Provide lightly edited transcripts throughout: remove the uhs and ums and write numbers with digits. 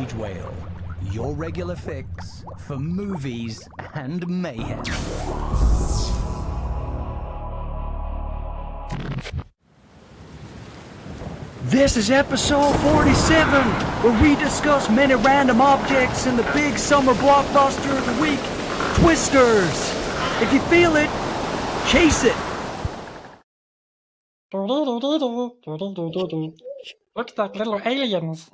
Rage Whale, your regular fix for movies and mayhem. This is episode 47, where we discuss many random objects in the big summer blockbuster of the week, Twisters. If you feel it, chase it. Looks like little aliens.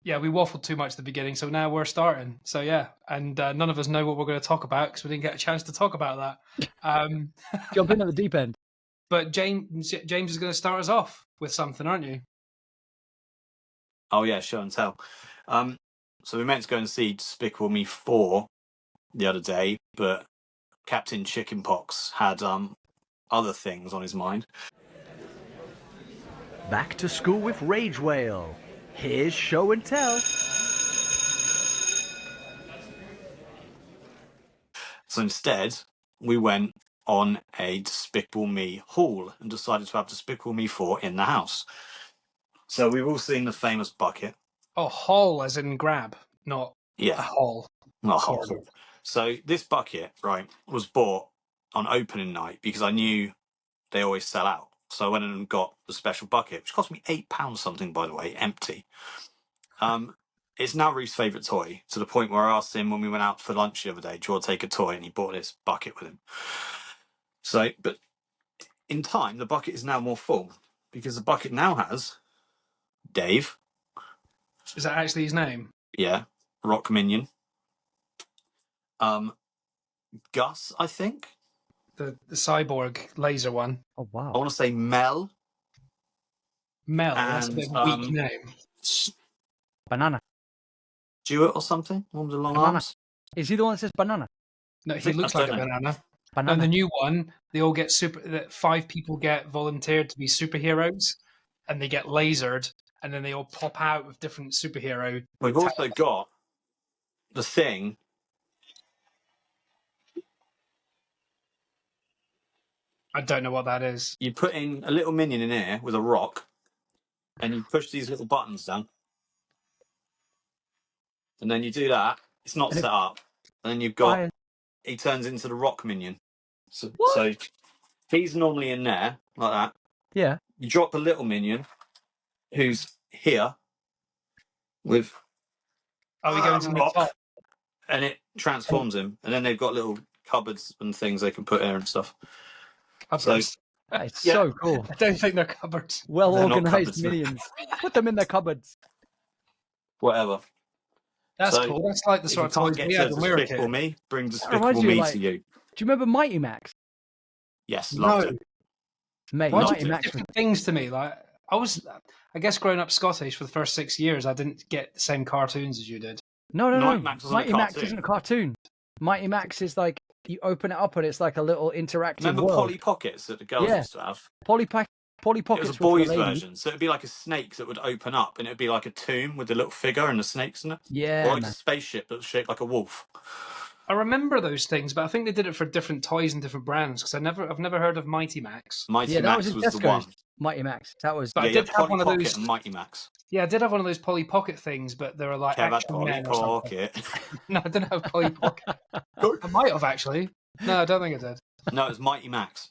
Yeah, we waffled too much at the beginning, so now we're starting. So yeah, and none of us know what we're going to talk about because we didn't get a chance to talk about that. Jump in at the deep end. But James is going to start us off with something, aren't you? Oh yeah, show and tell. So we meant to go and see Despicable Me 4 the other day, but Captain Chickenpox had other things on his mind. Back to school with Rage Whale. Here's show and tell. So instead, we went on a Despicable Me haul and decided to have Despicable Me 4 in the house. So we've all seen the famous bucket. Oh, haul as in grab, not a haul. Not a haul. So this bucket, right, was bought on opening night because I knew they always sell out. So I went and got the special bucket, which cost me £8 something, by the way, empty. It's now Ruth's favourite toy, to the point where I asked him when we went out for lunch the other day, do you want to take a toy? And he bought this bucket with him. So, but in time, the bucket is now more full, because the bucket now has Dave. Is that actually his name? Yeah. Rock Minion. Gus, I think. The cyborg laser one. Oh, wow. I want to say Mel. Mel, that's a bit of a weak name. Banana. Stuart or something? One with the long Banana. arms. Is he the one that says banana? No, he looks like a banana. Banana. And the new one, they all get 5 people get volunteered to be superheroes, and they get lasered, and then they all pop out with different superhero. We've also got the thing. I don't know what that is. You put in a little minion in here with a rock, and you push these little buttons down. And then you do that. It's not set up. And then you've got... He turns into the rock minion. So he's normally in there, like that. Yeah. You drop a little minion, who's here, with... Are we going to the top? And it transforms him. And then they've got little cupboards and things they can put here and stuff. Cupboards. It's so cool. I don't think they're cupboards. Well organised minions. Put them in their cupboards. Whatever. That's cool. That's like the sort of toys we had when we were a kid. Me, bring Despicable Me to you. Do you remember Mighty Max? Yes, loved it. Mate, Mighty Max different things to me. Like I guess growing up Scottish for the first 6 years, I didn't get the same cartoons as you did. No. Mighty Max isn't a cartoon. Mighty Max is like you open it up and it's like a little interactive. Remember world. Polly Pockets that the girls used to have? Polly Pockets. It was a boys' version, so it'd be like a snake that would open up, and it'd be like a tomb with the little figure and the snakes in it. Yeah, or like a spaceship that was shaped like a wolf. I remember those things, but I think they did it for different toys and different brands. Because I've never heard of Mighty Max. Mighty Max was the one. Mighty Max, that was. But I did have one of those. And Mighty Max. Yeah, I did have one of those Polly Pocket things, but they were like Polly Pocket. No, I didn't have Polly Pocket. I might have actually. No, I don't think I did. No, it was Mighty Max.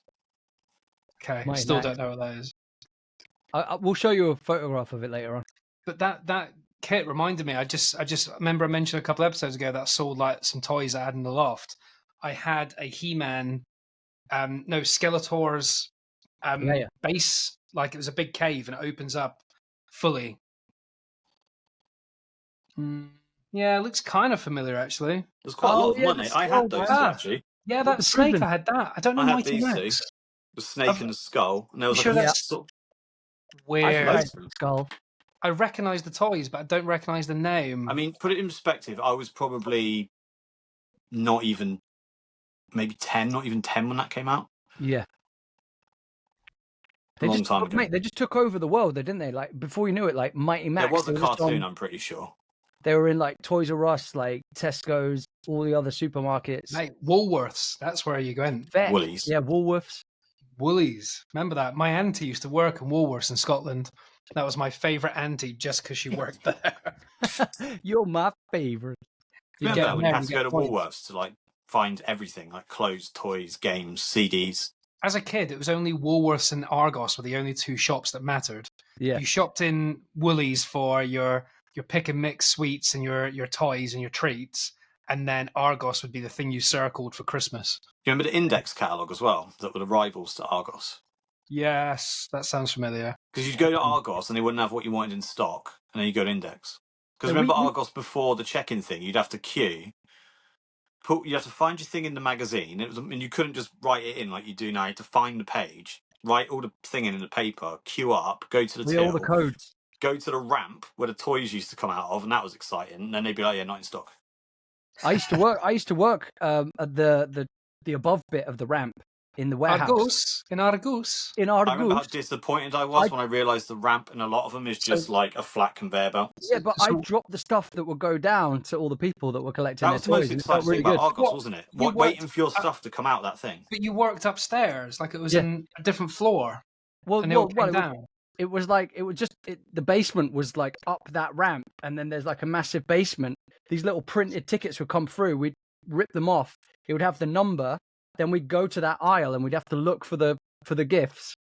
Okay, I still don't know what that is. We'll show you a photograph of it later on. But that kit reminded me. I just remember I mentioned a couple episodes ago that I sold like some toys I had in the loft. I had a He-Man, Skeletor's base. Like it was a big cave and it opens up fully. Yeah, it looks kind of familiar actually. It was quite a lot of money. I had those actually. Yeah, that snake I had that. I don't know Mighty Max. The snake and the skull. And there was like weird skull. I recognise the toys, but I don't recognise the name. I mean, put it in perspective. I was probably not even 10 when that came out. Yeah. Long time ago. Mate, they just took over the world, didn't they? Like before you knew it, like Mighty Max. There was a cartoon, I'm pretty sure. They were in like Toys R Us, like Tesco's, all the other supermarkets. Mate, Woolworths. That's where you went. Woolies. Yeah, Woolworths. Woolies. Remember that? My auntie used to work in Woolworths in Scotland. That was my favourite auntie just because she worked there. You're my favorite. You Remember get that when you there had and to you go get to points. Woolworths to like find everything, like clothes, toys, games, CDs. As a kid, it was only Woolworths and Argos were the only two shops that mattered. Yeah. You shopped in Woolies for your pick and mix sweets and your toys and your treats, and then Argos would be the thing you circled for Christmas. Do you remember the Index catalogue as well, that were the rivals to Argos? Yes, that sounds familiar. Because you'd go to Argos and they wouldn't have what you wanted in stock, and then you go to Index. Because Yeah, remember Argos before the check-in thing, you'd have to queue, you have to find your thing in the magazine, and you couldn't just write it in like you do now. You had to find the page, write all the thing in the paper, queue up, go to the With all the till, codes. go to the ramp where the toys used to come out of, and that was exciting. And then they'd be like, "Yeah, not in stock." I used to work at the above bit of the ramp in the warehouse. Argos in Argos. In I remember how Argos. disappointed I was when I realised the ramp in a lot of them is just like a flat conveyor belt. Yeah, but I So- dropped the stuff that would go down to all the people that were collecting That their was the most toys. And it felt exciting really thing about good. Argos, What? wasn't it? You Waiting worked- for your stuff to come out that thing. But you worked upstairs, like it was Yeah. in a different floor, Well, and it all came it was, down. the basement was like up that ramp, and then there's like a massive basement. These little printed tickets would come through. We'd rip them off. It would have the number. Then we'd go to that aisle, and we'd have to look for the gifts.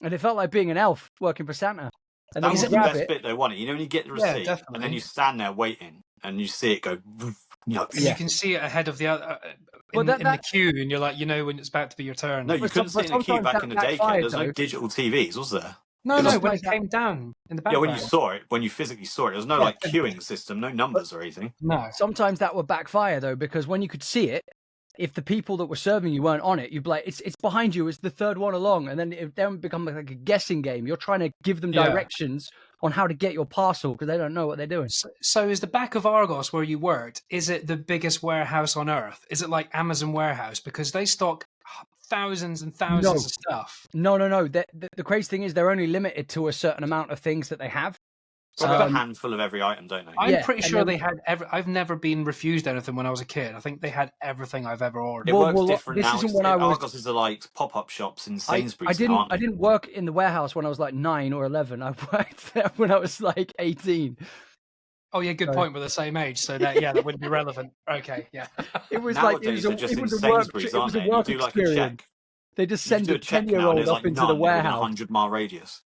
And it felt like being an elf working for Santa. And That then was you the grab best it. bit though, wasn't it? You know when you get the Yeah, receipt and definitely. then you stand there waiting and you see it go. And Yeah. you can see it ahead of the other Well, in the queue, and you're like, when it's about to be your turn. No, you But couldn't some- sit in a queue sometimes back that in the day, Ken. backfired, There's no though. digital TVs, was there? No, It was when like it that- came down in the Yeah, background. when you saw it, when you physically saw it, there was no Yeah. like queuing system, no numbers or anything. No. Sometimes that would backfire though, because when you could see it, if the people that were serving you weren't on it, you'd be like, it's behind you, it's the third one along, and then it then become like a guessing game. You're trying to give them Yeah. directions on how to get your parcel because they don't know what they're doing. So is the back of Argos where you worked, is it the biggest warehouse on earth? Is it like Amazon warehouse? Because they stock thousands and thousands of stuff. No. The crazy thing is they're only limited to a certain amount of things that they have. Probably a handful of every item, don't they? I'm Yeah, pretty and sure then- they had I've never been refused anything when I was a kid. I think they had everything I've ever ordered. It Well, works different this now. isn't when I was- Argos is the like pop-up shops in I Sainsbury's, didn't aren't I they? didn't work in the warehouse when I was like 9 or 11. I worked there when I was like 18. Oh yeah, good Sorry. point. We're the same age, so that that wouldn't be relevant. Okay, yeah. It was like Nowadays, it they're was just a, in it was a work Sainsbury's, it aren't was they? a And you work do like a experience. check. They just You send do a a check now, and 10-year-old there's up like into none the within a warehouse. 100-mile radius.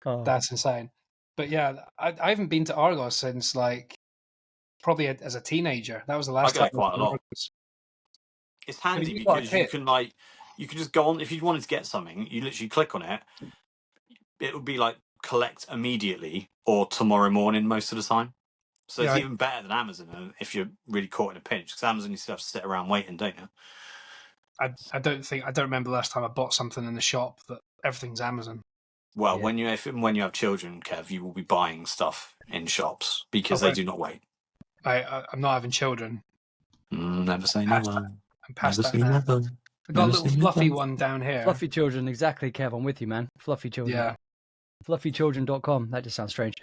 Oh. That's insane. But yeah, I haven't been to Argos since like probably as a teenager. That was the last go time. quite a I lot. went to Argos. It's handy you got a because you kit. can you can just go on if you wanted to get something, you literally click on it. It would be like collect immediately or tomorrow morning most of the time. So it's Yeah. even better than Amazon if you're really caught in a pinch. Because Amazon you still have to sit around waiting, don't you? I don't remember the last time I bought something in the shop that everything's Amazon. Well, Yeah. when you have children, Kev, you will be buying stuff in shops because they Okay. do not wait. I'm not having children. Never say Past never. I'm past Never that say now. never. I got a Never little say fluffy never. one down here. Fluffy children, exactly, Kev. I'm with you, man. Fluffy children. Yeah. Fluffychildren.com. That just sounds strange.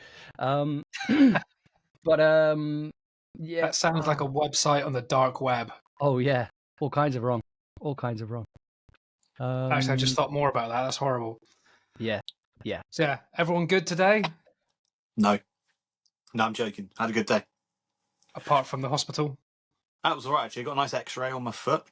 But yeah. That sounds like a website on the dark web. Oh yeah, all kinds of wrong. Actually, I just thought more about that. That's horrible. Yeah. So yeah, everyone good today? No, I'm joking. I had a good day. Apart from the hospital. That was alright actually. I got a nice X-ray on my foot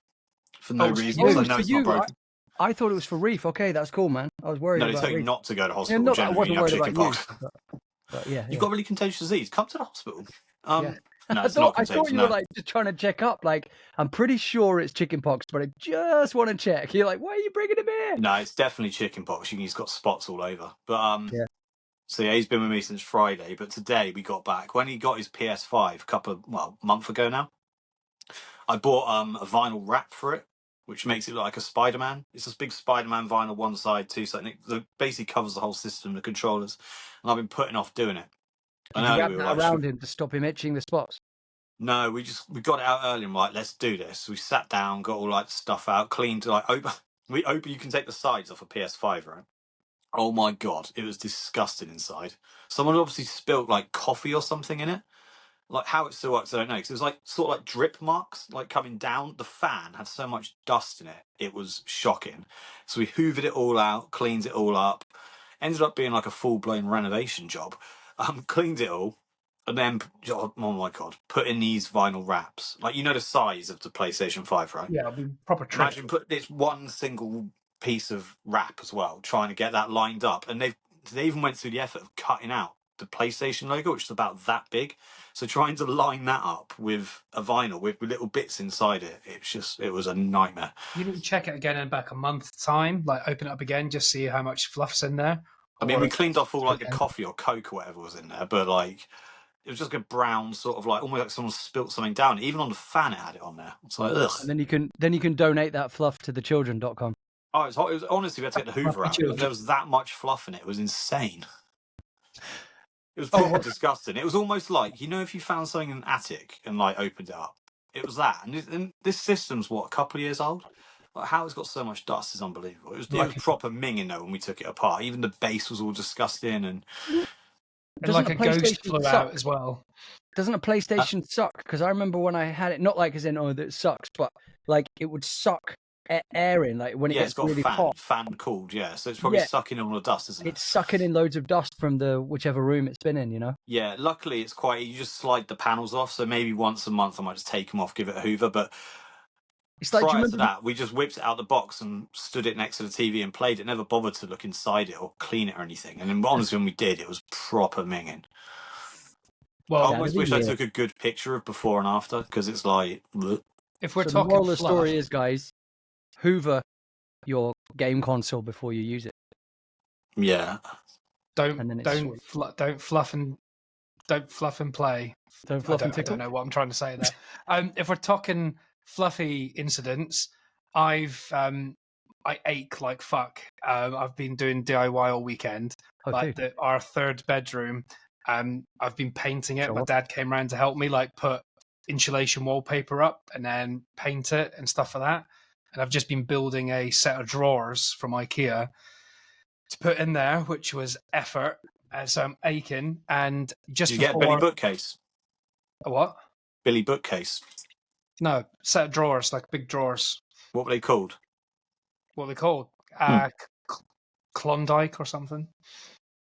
for no Oh, it's reason. for you. So I It's know for it's you. not broken. I thought it was for Reef. Okay, that's cool, man. I was worried No, they about tell you Reef. not to go to Yeah, hospital. not that I Generally, when wasn't you have worried about chicken you. pox. But yeah. You've got really contagious disease. Come to the hospital. Yeah. No, I it's not thought contagious. you No. were like just trying to check up. Like, I'm pretty sure it's chickenpox, but I just want to check. You're like, why are you bringing him here? No, it's definitely chicken pox. He's got spots all over. But Yeah. So yeah, he's been with me since Friday. But today we got back when he got his PS5 a month ago now. I bought a vinyl wrap for it, which makes it look like a Spider-Man. It's this big Spider-Man vinyl, one side, two side. And it basically covers the whole system, the controllers. And I've been putting off doing it. Did you wrap that around him to stop him itching the spots? No, we got it out early and we're like, let's do this. We sat down, got all like the stuff out, cleaned like open. You can take the sides off a PS5, right? Oh my god, it was disgusting inside. Someone obviously spilt like coffee or something in it. Like how it still works, I don't know. Because it was like sort of like drip marks, like coming down. The fan had so much dust in it, it was shocking. So we hoovered it all out, cleaned it all up. Ended up being like a full blown renovation job. Cleaned it all, and then oh my god, put in these vinyl wraps. Like you know the size of the PlayStation 5, right? Yeah, it'll be proper trick. Imagine put this one single piece of wrap as well, trying to get that lined up, and they even went through the effort of cutting out the PlayStation logo, which is about that big. So trying to line that up with a vinyl with little bits inside it, it was a nightmare. You need to check it again in about a month's time, like open it up again, just see how much fluff's in there. I mean, Or- we cleaned off all like the coffee or Coke or whatever was in there, but like it was just a brown sort of like almost like someone spilt something down. Even on the fan, it had it on there. It's like ugh. And then you can donate that fluff to thechildren.com. Oh, it was honestly we had to get the Hoover out. There was that much fluff in it. It was insane. It was proper disgusting. It was almost like, you know, if you found something in an attic and like opened it up, it was that. And this system's what, a couple of years old? Like, how it's got so much dust is unbelievable. It was proper minging though when we took it apart. Even the base was all disgusting and like a ghost flew out as well. Doesn't a PlayStation suck? Because I remember when I had it, not like as in that it sucks, but like it would suck air in, like when it gets really hot. Fan cooled, yeah. So it's probably sucking in all the dust, isn't it? It's sucking in loads of dust from the whichever room it's been in, you know. Yeah, luckily it's quite. You just slide the panels off, so maybe once a month I might just take them off, give it a hoover. But it's like, prior to that, we just whipped it out the box and stood it next to the TV and played it. Never bothered to look inside it or clean it or anything. And then honestly, when we did, it was proper minging. Well, I almost wish I took a good picture of before and after because it's like. Bleh. If we're so talking, the moral of the story is, guys, hoover your game console before you use it. Yeah. Don't fluff and play. Don't fluff and tickle. I don't know what I'm trying to say there. If we're talking fluffy incidents, I ache like fuck. I've been doing DIY all weekend. Our third bedroom. I've been painting it. Sure. My dad came around to help me, like put insulation wallpaper up and then paint it and stuff like that. And I've just been building a set of drawers from IKEA to put in there, which was effort, as I'm aching. And just Did you get Billy bookcase? A what? Billy bookcase. No, set of drawers, like big drawers. What were they called? Klondike or something.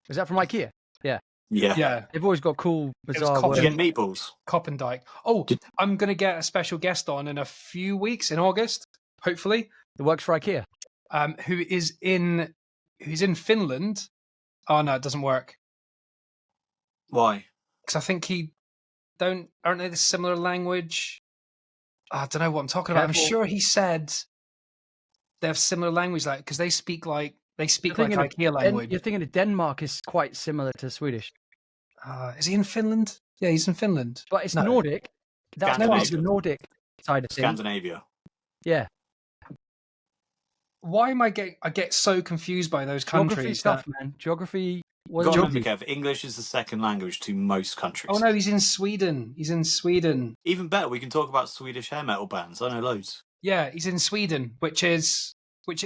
Is that from IKEA? Yeah. Yeah. They've always got cool, bizarre words. Did you get meatballs? Coppendike. Oh, I'm going to get a special guest on in a few weeks in August, hopefully. That works for IKEA. Who's in Finland. Oh, no, it doesn't work. Why? Because I think aren't they the similar language? I don't know what I'm talking about. I'm sure he said they have similar language, like because they speak like IKEA language. You're thinking of Denmark is quite similar to Swedish. Is he in Finland? Yeah, he's in Finland. But it's Nordic. That's the Nordic side of things. Scandinavia. Yeah. Why am I get so confused by those countries? Geography stuff, man. Geography. Kev, English is the second language to most countries. Oh no, he's in Sweden. Even better, we can talk about Swedish hair metal bands. I know loads. Yeah, he's in Sweden, that's like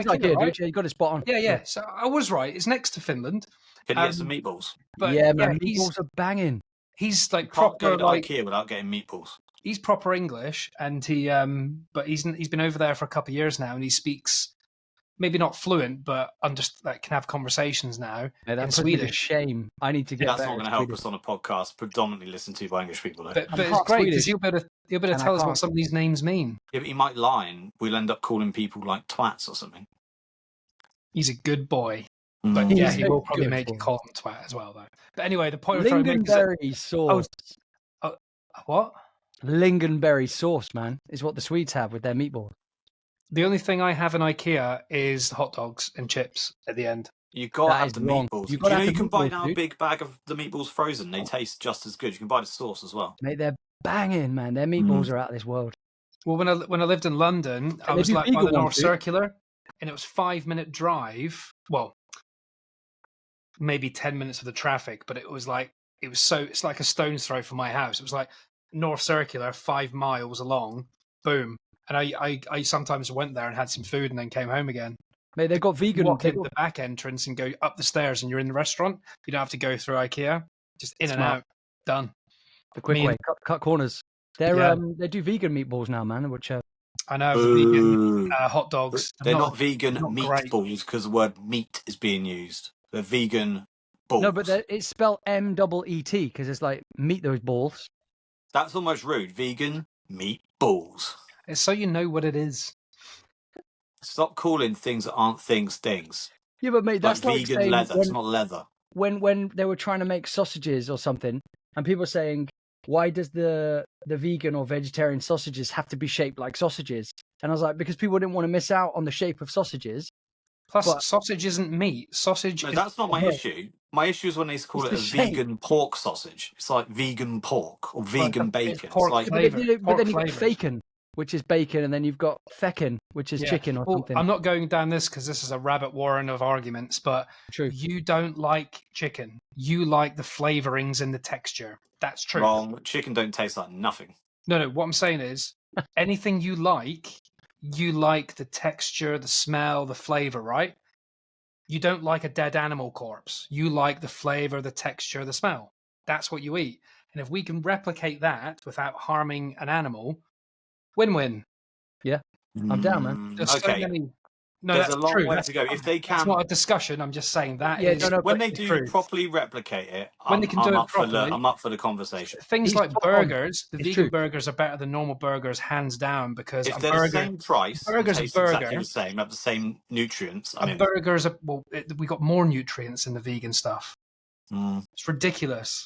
right? Dude. You got it spot on. Yeah. So I was right. It's next to Finland. Can you get some meatballs? But yeah, man, meatballs are banging. He's like proper. Go to IKEA without getting meatballs. He's proper English, and but he's been over there for a couple of years now, and he speaks maybe not fluent, but can have conversations now in Swedish. Shame. I need to get. That's not going to help us on a podcast predominantly listened to by English people, though. But it's great because you'll be able to tell us what some of these names mean. Yeah, but he might lie, and we'll end up calling people like twats or something. He's a good boy. But yeah, he will probably make you call him twat as well, though. But anyway, the point I'm trying to make is lingonberry sauce. What? Lingonberry sauce, man, is what the Swedes have with their meatballs. The only thing I have in IKEA is hot dogs and chips at the end. You got to have the meatballs. You can buy now a big bag of the meatballs frozen. They taste just as good. You can buy the sauce as well. Mate, they're banging, man. Their meatballs are out of this world. Well, when I lived in London, I was like by the North Circular, and it was 5-minute drive. Well, maybe 10 minutes of the traffic, but it's like a stone's throw from my house. It was like North Circular, 5 miles along, boom. And I sometimes went there and had some food and then came home again. Mate, they've got vegan. Walk in the back entrance and go up the stairs and you're in the restaurant. You don't have to go through IKEA. Just in and out. Done. The quick mean- way, cut corners. They're Yeah. they do vegan meatballs now, man. Which I know the vegan Ooh. hot dogs. They're not vegan not great. meatballs because the word meat is being used. They're vegan balls. no, but it's spelled MEET because it's like meat those balls. That's almost rude. Vegan meatballs. It's so you know what it is. Stop calling things that aren't things things. Yeah, but mate, that's like vegan saying leather. It's not leather. when they were trying to make sausages or something, and people were saying, why does the vegan or vegetarian sausages have to be shaped like sausages? And I was like, because people didn't want to miss out on the shape of sausages. Plus, But- sausage isn't meat. Sausage No, is that's not my Yeah. issue. My issue is when they call It's it a the shape. vegan pork sausage. It's like vegan pork or vegan it's bacon. pork It's like flavour. But then you've got Pork flavours. bacon, which is bacon, and then you've got feckin, which is Yeah. chicken or Well, something. I'm not going down this because this is a rabbit warren of arguments, but True. you don't like chicken. You like the flavorings and the texture. That's true. wrong. Chicken don't taste like nothing. No. What I'm saying is, anything you like the texture, the smell, the flavor, right? You don't like a dead animal corpse. You like the flavor, the texture, the smell. That's what you eat. And if we can replicate that without harming an animal, win-win. I'm down, man. Mm, There's so okay. many. No, There's that's a long true. way That's to go. If they That's can, not a discussion. I'm just saying that Yeah, is no, when but they the do truth. properly replicate it, When they can do it up for properly. I'm up for the conversation. Things He's like spot on. burgers. The It's vegan true. burgers are better than normal burgers, hands down. Because If a they're the burger, same price, and burger's a taste exactly burger. the same, have the same nutrients. I a mean, burger's we got more nutrients in the vegan stuff. mm, It's ridiculous.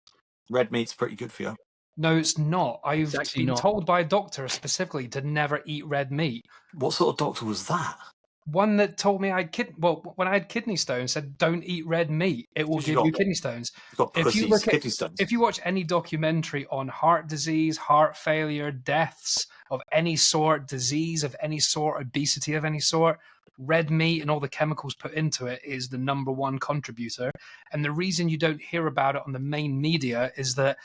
red meat's pretty good for you. No, it's not. I've It's actually been not. told by a doctor specifically to never eat red meat. What sort of doctor was that? One that told me when I had kidney stones, said don't eat red meat. It will Because you give you got- kidney stones. You've got If you pussies, look at- kidney stones. If you watch any documentary on heart disease, heart failure, deaths of any sort, disease of any sort, obesity of any sort, red meat and all the chemicals put into it is the number one contributor. And the reason you don't hear about it on the main media is that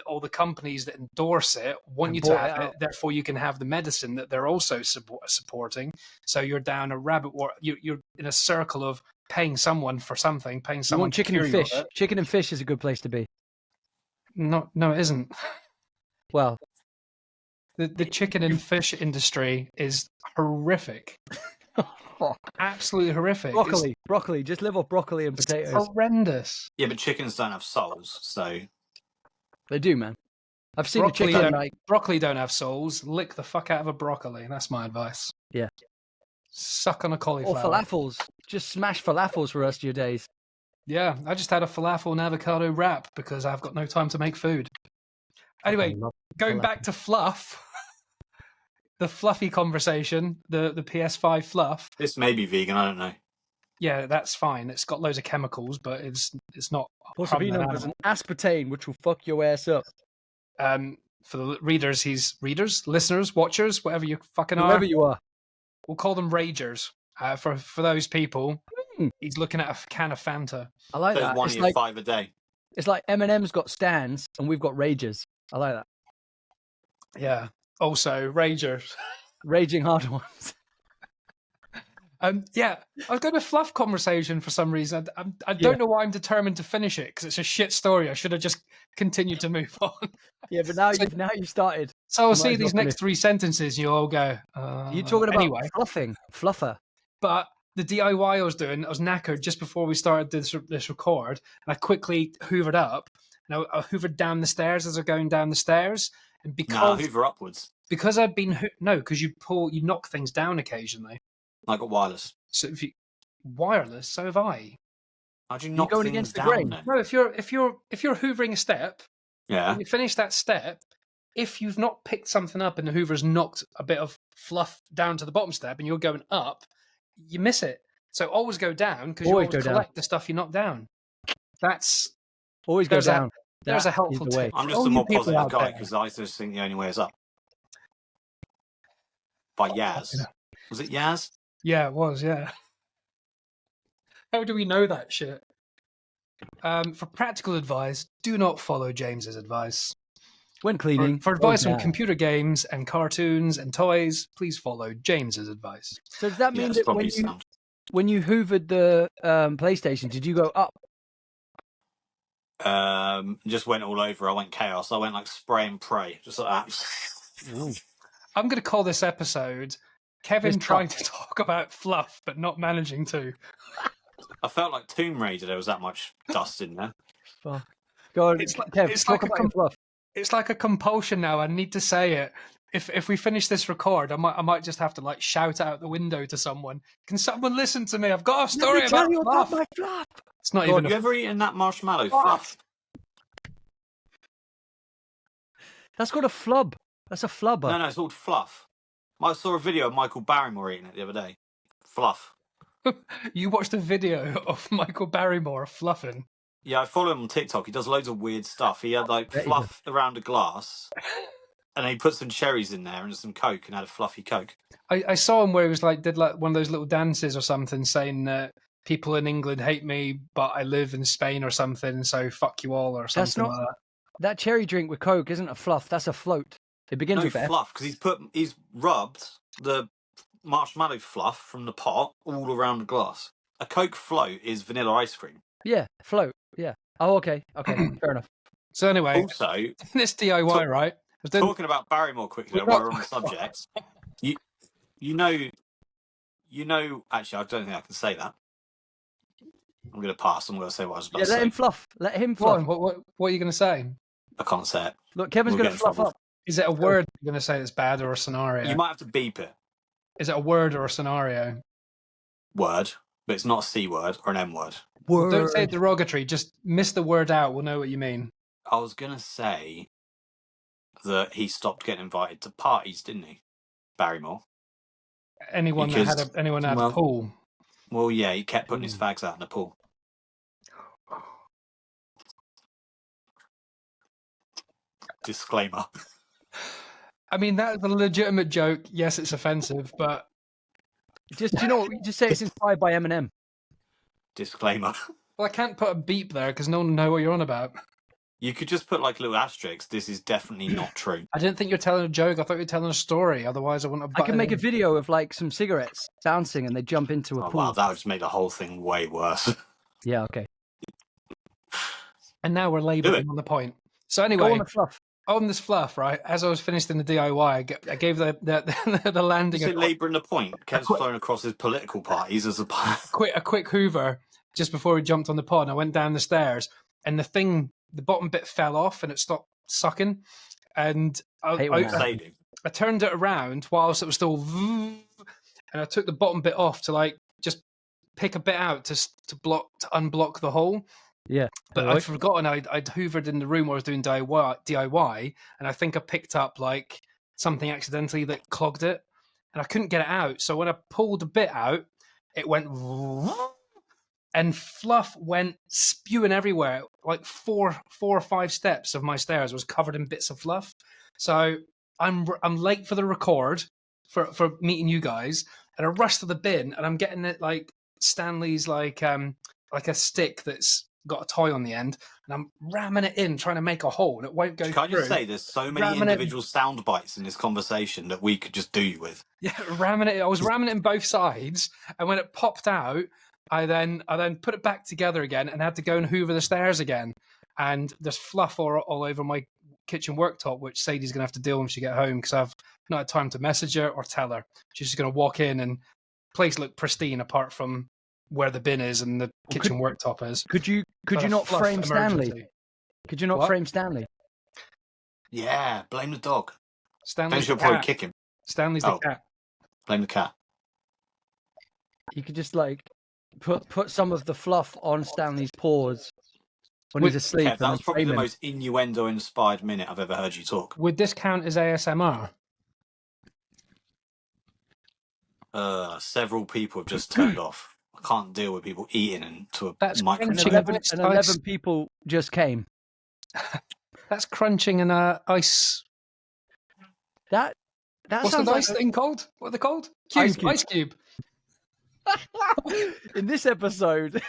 all the companies that endorse it want And you to bought it have it, out. therefore you can have the medicine that they're also supporting. So you're down a rabbit war. You're in a circle of paying someone for something, paying You someone want chicken to and cure you fish? of it. Chicken and fish is a good place to be. No, it isn't. Well, The chicken and fish industry is horrific. Absolutely horrific. broccoli. Just live off broccoli and It's potatoes. horrendous. Yeah, but chickens don't have souls, so They do, man. I've seen Broccoli the chicken don't, like broccoli don't have souls. Lick the fuck out of a broccoli. That's my advice. Yeah. Suck on a or cauliflower. falafels. Just smash falafels for the rest of your days. Yeah, I just had a falafel and avocado wrap because I've got no time to make food. Anyway, I love going falafel. back to Fluff, the fluffy conversation, the PS5 Fluff. this may be vegan. I don't know. Yeah, that's fine. It's got loads of chemicals, but it's not harming an Porcino has animal. an aspartame, which will fuck your ass up. For the readers, listeners, watchers, whatever you fucking are. Whoever you are. We'll call them ragers. For those people, Hmm. he's looking at a can of Fanta. I like There's that. one It's in like 5 a day. Eminem's got stands and we've got ragers. I like that. Yeah. Also, ragers. Raging hard ones. Yeah, I was going to Fluff conversation for some reason. I don't know why I'm determined to finish it because it's a shit story. I should have just continued to move on. Yeah, but now So- you've started. So I'll might see as these well next three sentences and you'll all go, You're talking about anyway. fluffer. But the DIY I was doing, I was knackered just before we started this record, and I quickly hoovered up. And I hoovered down the stairs as I was going down the stairs, and Nah, hoover upwards. because I've been because you knock things down occasionally. I got wireless. So if you wireless, so have I. How do you knock going things against the down grain? then? No, if you're hoovering a step, Yeah. when you finish that step, if you've not picked something up and the hoover's knocked a bit of fluff down to the bottom step and you're going up, you miss it. So always go down because you Always always go down. collect the stuff you knock down. That's Always go There's a- down. there's That a helpful is the way. tip. I'm just all a you more people positive out guy there. because I just think the only way is up. By Yaz. Was it Yaz? Yeah, it was. Yeah. How do we know that shit? For practical advice, do not follow James's advice. When cleaning. For advice go on down. computer games and cartoons and toys, please follow James's advice. So does that Yeah, mean it's that probably sound. when you hoovered the PlayStation, did you go up? Just went all over. I went chaos. I went like spray and pray, just like that. I'm going to call this episode Kevin Just trying to talk about fluff, but not managing to. I felt like Tomb Raider. There was that much dust in there. Fuck. Go on, It's like- Kev, it's talk like a about your fluff. It's like a compulsion now. I need to say it. If we finish this record, I might just have to like shout out the window to someone. Can someone listen to me? I've got a story Let me tell about you fluff. about my fluff. It's not Go even. Have you ever eaten that marshmallow Fluff. fluff? That's called a flub. That's a flubber. No, it's called Fluff. I saw a video of Michael Barrymore eating it the other day. Fluff. You watched a video of Michael Barrymore fluffing. Yeah, I follow him on TikTok. He does loads of weird stuff. He had like Bet he fluff around a glass, and then he put some cherries in there and some Coke and had a fluffy Coke. I saw him where he was like did like one of those little dances or something, saying that people in England hate me, but I live in Spain or something, so fuck you all or something not- like that. That cherry drink with Coke isn't a fluff. That's a float. It begins No with F. fluff, because he's rubbed the marshmallow fluff from the pot all around the glass. A Coke float is vanilla ice cream. Yeah, float. Yeah. Oh, okay. Okay, fair enough. So anyway, Also, this DIY, right? I was doing- talking about Barrymore quickly while we're on the subject, you know. Actually, I don't think I can say that. I'm going to pass. I'm going to say what I was about Yeah, to let say. him fluff. Let him Go fluff. on, what are you going to say? I can't say it. Look, Kevin's We'll going get to in fluff trouble. up. Is it a word you're going to say that's bad or a scenario? You might have to beep it. Is it a word or a scenario? Word, but it's not a C word or an M word. Word. Don't say derogatory. Just miss the word out. We'll know what you mean. I was going to say that he stopped getting invited to parties, didn't he? Barrymore. Anyone that Because- had a well- pool. Well, yeah, he kept putting his fags out in the pool. Disclaimer. I mean, that's a legitimate joke. Yes, it's offensive, but Just, you know, just say it's inspired by Eminem. Disclaimer. well, I can't put a beep there because no one will know what you're on about. You could just put like a little asterisk. This is definitely not true. I didn't think you were telling a joke. I thought you were telling a story. Otherwise, I wouldn't have. I could make a butted video of like some cigarettes bouncing and they jump into a Oh, pool. wow, that would just make the whole thing way worse. Yeah, okay. in. And now we're Do labouring it. on the point. So Go anyway, on the fluff. on this fluff, right? As I was finishing the DIY, I gave the landing Is it a labouring the point? Kev's flown across his political parties as a quick hoover just before we jumped on the pod. And I went down the stairs, and the bottom bit fell off, and it stopped sucking. And Hate when that happens. Sadie. I turned it around whilst it was still, and I took the bottom bit off to like just pick a bit out to unblock the hole. Yeah. But I'd forgotten I'd hoovered in the room where I was doing DIY, and I think I picked up like something accidentally that clogged it, and I couldn't get it out. So when I pulled a bit out, it went, and fluff went spewing everywhere. Like four or five steps of my stairs was covered in bits of fluff. So I'm late for the record for meeting you guys, and I rush to the bin, and I'm getting it like Stanley's like a stick that's got a toy on the end, and I'm ramming it in, trying to make a hole, and it won't go Can I through. just say there's so many Ramming it- individual sound bites in this conversation that we could just do you with. Yeah, ramming it. I was ramming it in both sides, and when it popped out, I then put it back together again, and had to go and hoover the stairs again. And there's fluff all over my kitchen worktop, which Sadie's gonna have to deal with when she get home because I've not had time to message her or tell her. She's just gonna walk in and place look pristine apart from where the bin is and the kitchen worktop is. Could you Got a not fluff frame Stanley? emergency. Could you not What? frame Stanley? Yeah, blame the dog. Then Stanley's she'll the probably cat. kick him. Stanley's the Oh. cat. Blame the cat. You could just like put some of the fluff on Stanley's paws when Wait, he's asleep. Kev, and that then was probably frame the him. most innuendo-inspired minute I've ever heard you talk. Would this count as ASMR? Several people have just turned off. I can't deal with people eating into a That's And microphone. crunchy. 11 people just came. That's crunching in ice. That What's sounds the like ice thing called? What are they called? Ice Ice cube. in this episode,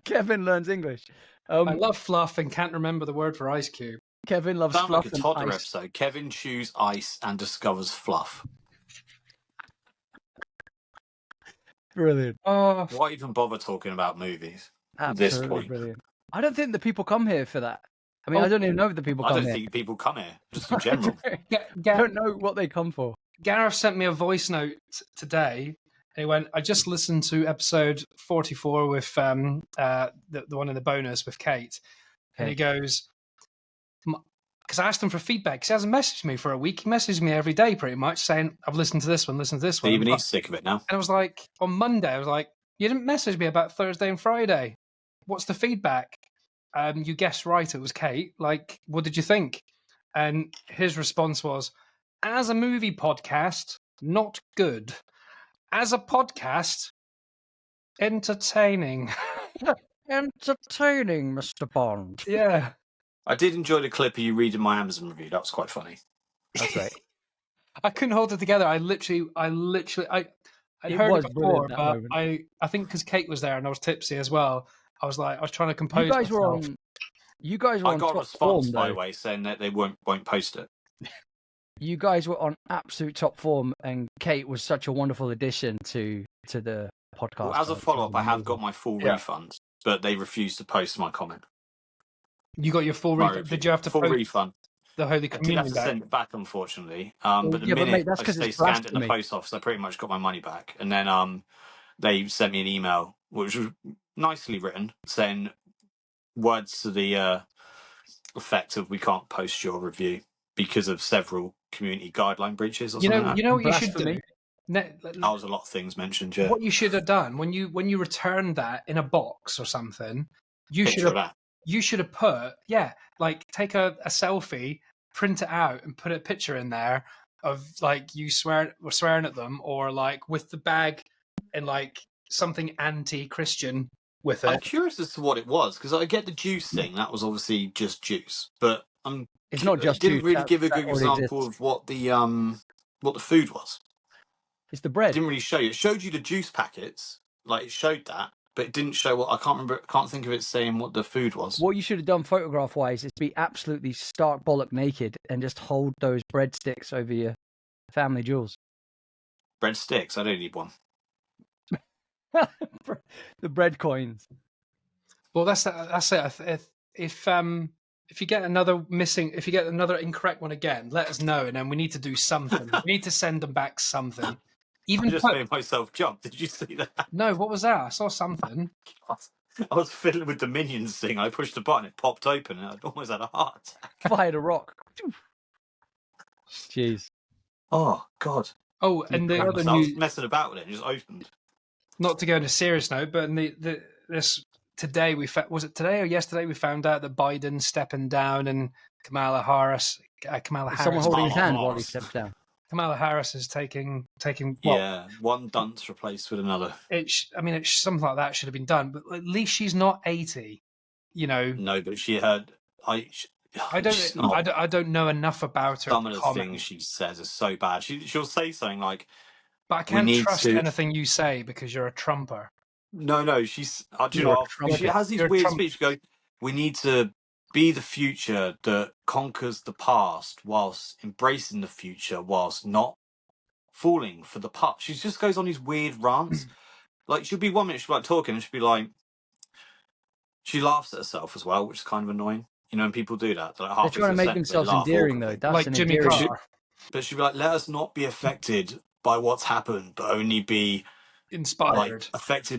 Kevin learns English. I love fluff and can't remember the word for ice cube. Kevin loves Sound fluff like a and toddler ice. episode. Kevin chews ice and discovers fluff. Brilliant. Oh, Why even bother talking about movies? Absolutely point. brilliant. I don't think the people come here for that. I mean, I don't even know if the people I come don't here. think people come here, just in general. I don't know what they come for. Gareth sent me a voice note today. He went, I just listened to episode 44 with the one in the bonus with Kate. And he goes, because I asked him for feedback. Because he hasn't messaged me for a week. He messages me every day pretty much saying, I've listened to this one, listen to this one. Even he's sick of it now. And I was like, on Monday, I was like, you didn't message me about Thursday and Friday. What's the feedback? You guessed right, it was Kate. Like, what did you think? And his response was, as a movie podcast, not good. As a podcast, entertaining. Entertaining, Mr. Bond. Yeah. I did enjoy the clip of you reading my Amazon review. That was quite funny. That's right. I couldn't hold it together. I'd heard was it before, brilliant, that but moment. I think because Kate was there and I was tipsy as well. I was trying to compose You guys myself. You guys were I on got a top response, form, by though. the way, saying that they won't post it. You guys were on absolute top form, and Kate was such a wonderful addition to the podcast. Well, as a follow-up, I have got my full refund, but they refused to post my comment. You got your full refund. Did you have to full post refund? The Holy I did Communion have to send it back, unfortunately. But the yeah, but minute mate, that's 'cause they it's scanned it in the blasphemy. post office, I pretty much got my money back. And then they sent me an email, which was nicely written, saying words to the effect of "we can't post your review because of several community guideline breaches" or something like that. You know what you should do? Blasphemy. That was a lot of things mentioned. Yeah, What you should have done when you returned that in a box or something, you picture of that. should have put, like take a selfie, print it out, and put a picture in there of like you swearing at them, or like with the bag and like something anti-Christian with it. I'm curious as to what it was, because I get the juice thing. That was obviously just juice, but It's not just didn't juice, really that- give a that good already example exists. of what the food was. It's the It bread. didn't really show you. It showed you the juice packets, like it showed that, but it didn't show what. I can't remember. Can't think of it saying what the food was. What you should have done photograph-wise is be absolutely stark bollock naked and just hold those breadsticks over your family jewels. Breadsticks. I don't need one. The bread coins. Well, that's it. If you get another incorrect one again, let us know, and then we need to do something. We need to send them back something. I just made myself jump. Did you see that? No, what was that? I saw something. I was fiddling with the Minions thing. I pushed the button, it popped open, and I almost had a heart attack. Fired a rock. Jeez. Oh God! Oh, and the other I was news. messing about with it, and it just opened. Not to go on a serious note, but in this today was it today or yesterday we found out that Biden's stepping down and Kamala Harris. Someone holding his hand while he steps down. Kamala Harris is taking. One dunce replaced with another. It's something like that should have been done, but at least she's not 80. You know. No, but she had. I don't know enough about her. Some of the things she says are so bad. She'll say something like, "But I can't trust anything you say because you're a Trumper." No, she's. She has these weird speeches. She goes, "We need to be the future that conquers the past whilst embracing the future, whilst not falling for the past." She just goes on these weird rants. Like she'll be 1 minute, she'll be like talking, and she'll be like, she laughs at herself as well, which is kind of annoying. You know, when people do that, they're like trying to make themselves endearing, though. That's like Jimmy Carr. But she'd be like, "Let us not be affected by what's happened, but only be inspired,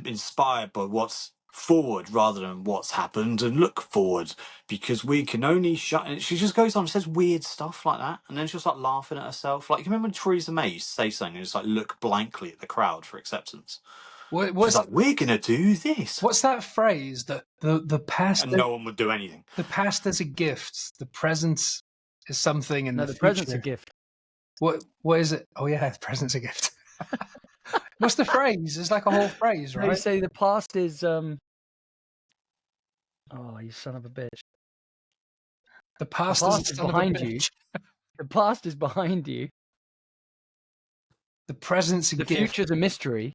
inspired by what's forward rather than what's happened, and look forward because we can only shut." And she just goes on and says weird stuff like that, and then she'll start laughing at herself. Like, you remember when Theresa May used to say something and just like look blankly at the crowd for acceptance? She's like, "We're gonna do this." What's that phrase? That the past, and no one would do anything. The past is a gift. The present is something, and the present's a gift. What is it? Oh yeah, the present's a gift. What's the phrase? It's like a whole phrase, right? They say the past is Oh, you son of a bitch! The past is behind you. The past is behind you. The present's a gift. The future's a mystery.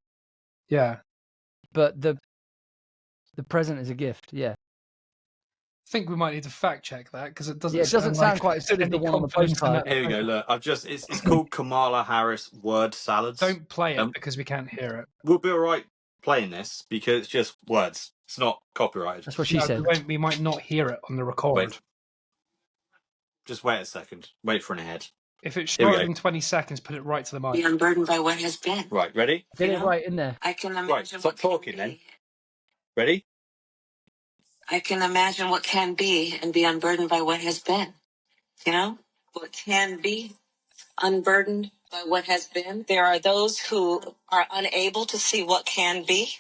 Yeah, but the present is a gift. Yeah. I think we might need to fact check that because it doesn't. Yeah, it doesn't sound quite as good as the one on the postcard. Here we go. Look, it's called Kamala Harris word salads. Don't play it because we can't hear it. We'll be all right playing this because it's just words. It's not copyrighted. That's what she said. We might not hear it on the record. Wait. Just wait a second. Wait for an ad. If it's shorter than 20 seconds, put it right to the mic. Be unburdened by what has been. Right, ready? Get it right in there. I can imagine Right, stop talking then. Ready? I can imagine what can be and be unburdened by what has been. You know? What can be unburdened by what has been. There are those who are unable to see what can be.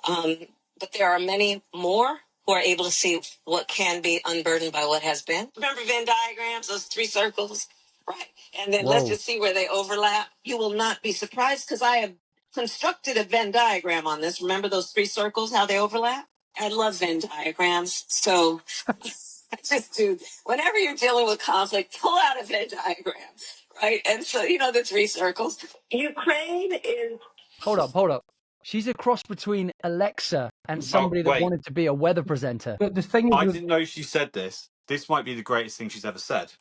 But there are many more who are able to see what can be unburdened by what has been. Remember Venn diagrams, those 3 circles? Right. And then let's just see where they overlap. You will not be surprised because I have constructed a Venn diagram on this. Remember those 3 circles, how they overlap? I love Venn diagrams. So I just do. Whenever you're dealing with conflict, pull out a Venn diagram, right? And so, the 3 circles. Ukraine is... Hold up. She's a cross between Alexa and somebody that wanted to be a weather presenter. But the thing I didn't know she said this. This might be the greatest thing she's ever said.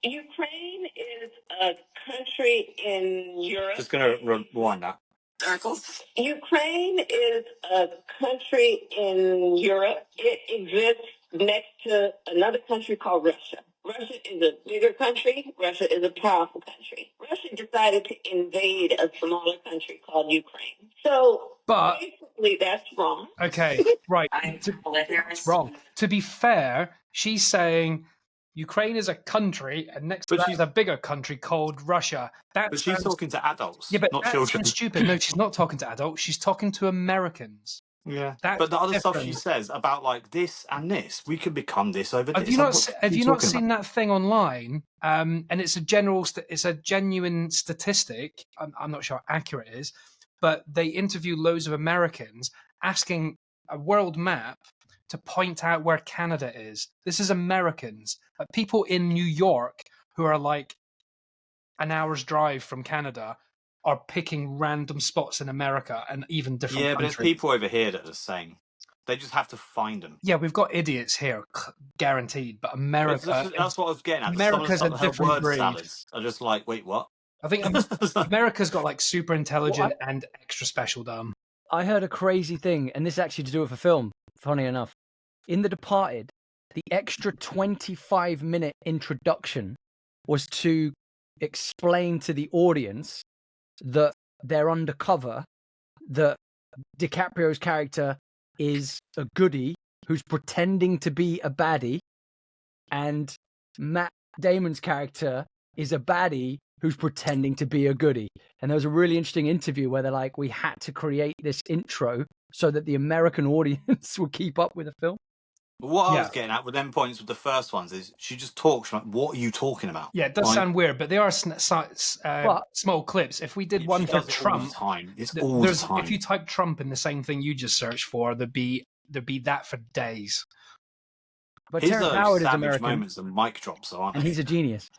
Ukraine is a country in Europe. Just going to rewind that. Circles. Ukraine is a country in Europe. It exists next to another country called Russia. Russia is a bigger country. Russia is a powerful country. Russia decided to invade a smaller country called Ukraine. So basically that's wrong. Okay, right. It's wrong. To be fair, she's saying Ukraine is a country, and next to that is a bigger country called Russia. But she's talking to adults, but not that children. sounds stupid. No, she's not talking to adults. She's talking to Americans. Yeah, That's but the other stuff different. she says about like this and this, we could become this over Have this. you not seen that thing online? And it's a genuine statistic. I'm not sure how accurate it is, but they interview loads of Americans asking a world map to point out where Canada is. This is Americans, people in New York who are like an hour's drive from Canada are picking random spots in America and even different countries. But it's people over here that are the same. They just have to find them. Yeah, we've got idiots here, guaranteed. But America... That's what I was getting at. America's a different word breed. salads are just like, wait, what? I think America's got like super intelligent and extra special dumb. I heard a crazy thing, and this is actually to do with a film, funny enough. In The Departed, the extra 25-minute introduction was to explain to the audience that they're undercover, that DiCaprio's character is a goodie who's pretending to be a baddie, and Matt Damon's character is a baddie who's pretending to be a goodie. And there was a really interesting interview where they're like, we had to create this intro so that the American audience would keep up with the film. But what I was getting at with them points with the first ones is she just talks like, what are you talking about? Yeah, it does sound weird, but they are small clips. If we did one for Trump, it's all the time. If you type Trump in the same thing you just searched for, there'd be that for days. But Terrence Howard is American. Moments and mic drops, aren't and he's a genius.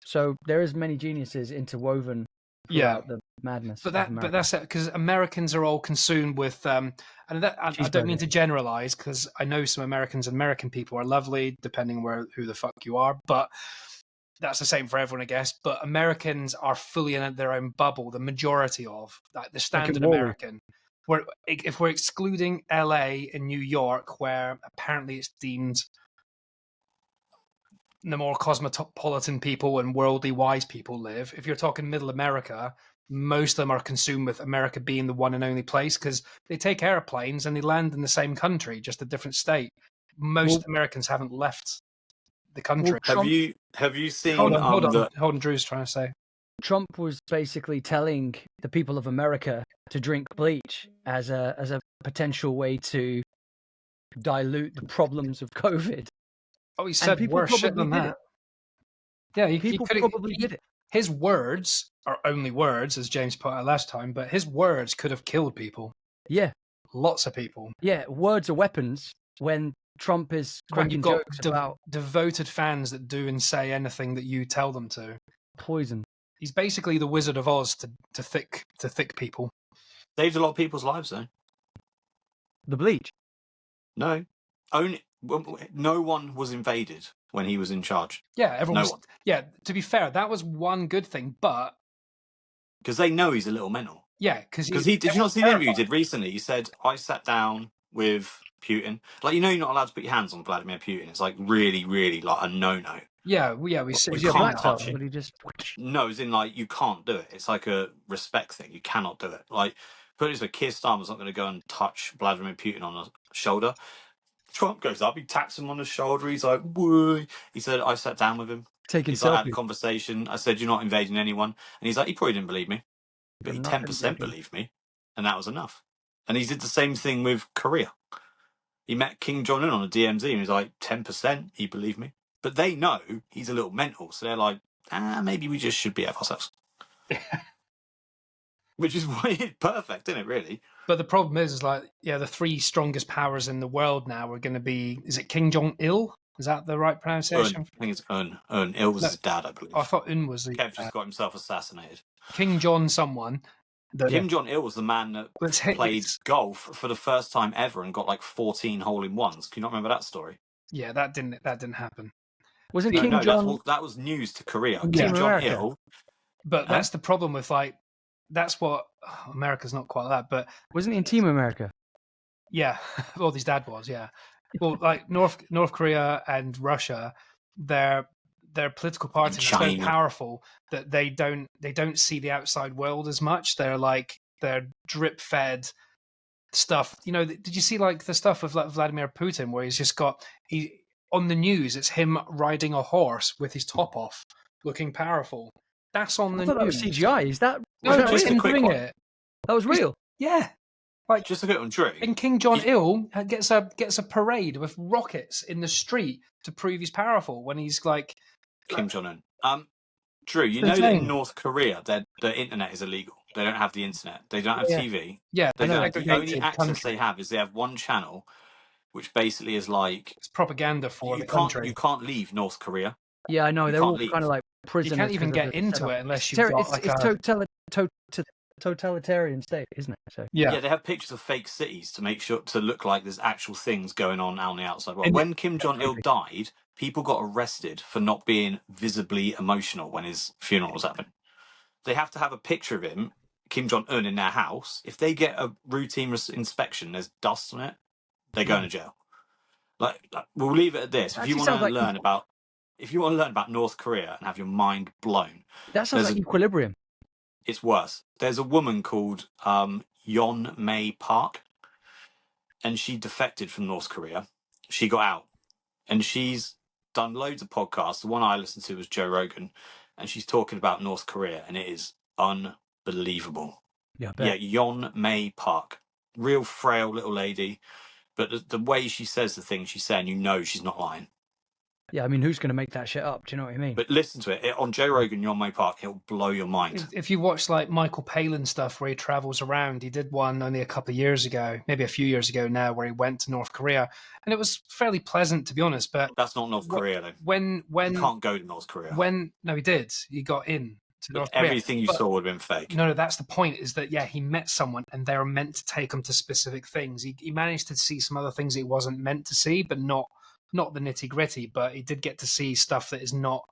So there is many geniuses interwoven throughout the madness. But that's it, because Americans are all consumed with I don't mean to generalize, because I know some Americans and American people are lovely, depending who the fuck you are, but that's the same for everyone, I guess. But Americans are fully in their own bubble, the majority of like the standard American. If we're excluding LA and New York, where apparently it's deemed the more cosmopolitan people and worldly wise people live. If you're talking middle America, most of them are consumed with America being the one and only place, because they take airplanes and they land in the same country, just a different state. Most Americans haven't left the country. Have you seen? Hold on, Drew's trying to say. Trump was basically telling the people of America to drink bleach as a potential way to dilute the problems of COVID. Oh, he said worse shit than that. Yeah, people probably did it. His words are only words, as James put out last time, but his words could have killed people. Yeah. Lots of people. Yeah, words are weapons when Trump is cracking jokes about devoted fans that do and say anything that you tell them to. Poison. He's basically the Wizard of Oz to thick people. Saved a lot of people's lives, though. The bleach? No. No one was invaded when he was in charge. Yeah, everyone. Yeah, to be fair, that was one good thing, but because they know he's a little mental. Yeah, because Did you not see the interview he did recently? He said, I sat down with Putin. Like, you're not allowed to put your hands on Vladimir Putin. It's like really, really like a no-no. Yeah, we Was see. he a can't black touch belt? it. Would he just? No, as in like you can't do it. It's like a respect thing. You cannot do it. Like, put it this way, Keir Starmer's not going to go and touch Vladimir Putin on the shoulder. Trump goes up, he taps him on the shoulder. He's like, "Whoa!" He said, "I sat down with him. Taking He's like, I had a selfies. conversation. I said, you're not invading anyone." And he's like, he probably didn't believe me, but he You're not 10% believed me, and that was enough. And he did the same thing with Korea. He met Kim Jong Un on a DMZ, and he was like, 10%, he believed me. But they know he's a little mental, so they're like, maybe we just should be at ourselves. Which is perfect, isn't it, really? But the problem is like, yeah, the three strongest powers in the world now are going to be, is it King Jong-il? Is that the right pronunciation? I think it's Un. Il was his dad, I believe. I thought Un was the... Kev just got himself assassinated. King John someone. Kim Jong-il was the man that played golf for the first time ever and got like 14 hole-in-ones. Can you not remember that story? Yeah, that didn't happen. Wasn't King John? That was news to Korea. Team Kim Jong-il. But that's the problem with like, that's what America's not quite that. But wasn't he in Team America? Yeah, well, his dad was. Yeah, well, like North Korea and Russia, their political parties are so powerful that they don't see the outside world as much. They're drip fed stuff. You know, did you see like the stuff with like Vladimir Putin where he's just got on the news? It's him riding a horse with his top off, looking powerful. That's on the news. That was CGI. Is that? No, was just him doing it. That was real. Yeah. Like just a bit on Drew. And King Jong-il gets a parade with rockets in the street to prove he's powerful when he's like Kim Jong-un. Drew, you know that in North Korea, the internet is illegal. They don't have the internet. They don't have TV. Yeah, the only access they have is they have one channel, which basically is like it's propaganda for the country. You can't leave North Korea. Yeah, I know. They're all kind of like prisoners. You can't even get into it unless you've got like it's totalitarian state, isn't it? So yeah, they have pictures of fake cities to look like there's actual things going on the outside world. When Kim Jong-il died, people got arrested for not being visibly emotional when his funeral was happening. They have to have a picture of him, Kim Jong-un, in their house. If they get a routine inspection, there's dust on it, they're going to jail. Like we'll leave it at this. If you want to learn about North Korea and have your mind blown, that sounds like Equilibrium. It's worse. There's a woman called Yeon May Park, and she defected from North Korea. She got out, and she's done loads of podcasts. The one I listened to was Joe Rogan, and she's talking about North Korea, and it is unbelievable. Yeah, Yeon May Park, real frail little lady, but the way she says the things she's saying, she's not lying. Yeah, I mean, who's going to make that shit up? Do you know what I mean? But listen to it on Joe Rogan, Yeon May Park. It'll blow your mind. If you watch like Michael Palin stuff where he travels around, he did one only a couple of years ago, maybe a few years ago now, where he went to North Korea, and it was fairly pleasant, to be honest. But that's not North Korea, though. When you can't go to North Korea. No, he did. He got in to North Korea. Everything you saw would have been fake. No, that's the point. Is that he met someone, and they were meant to take him to specific things. He managed to see some other things he wasn't meant to see, but not the nitty gritty, but he did get to see stuff that is not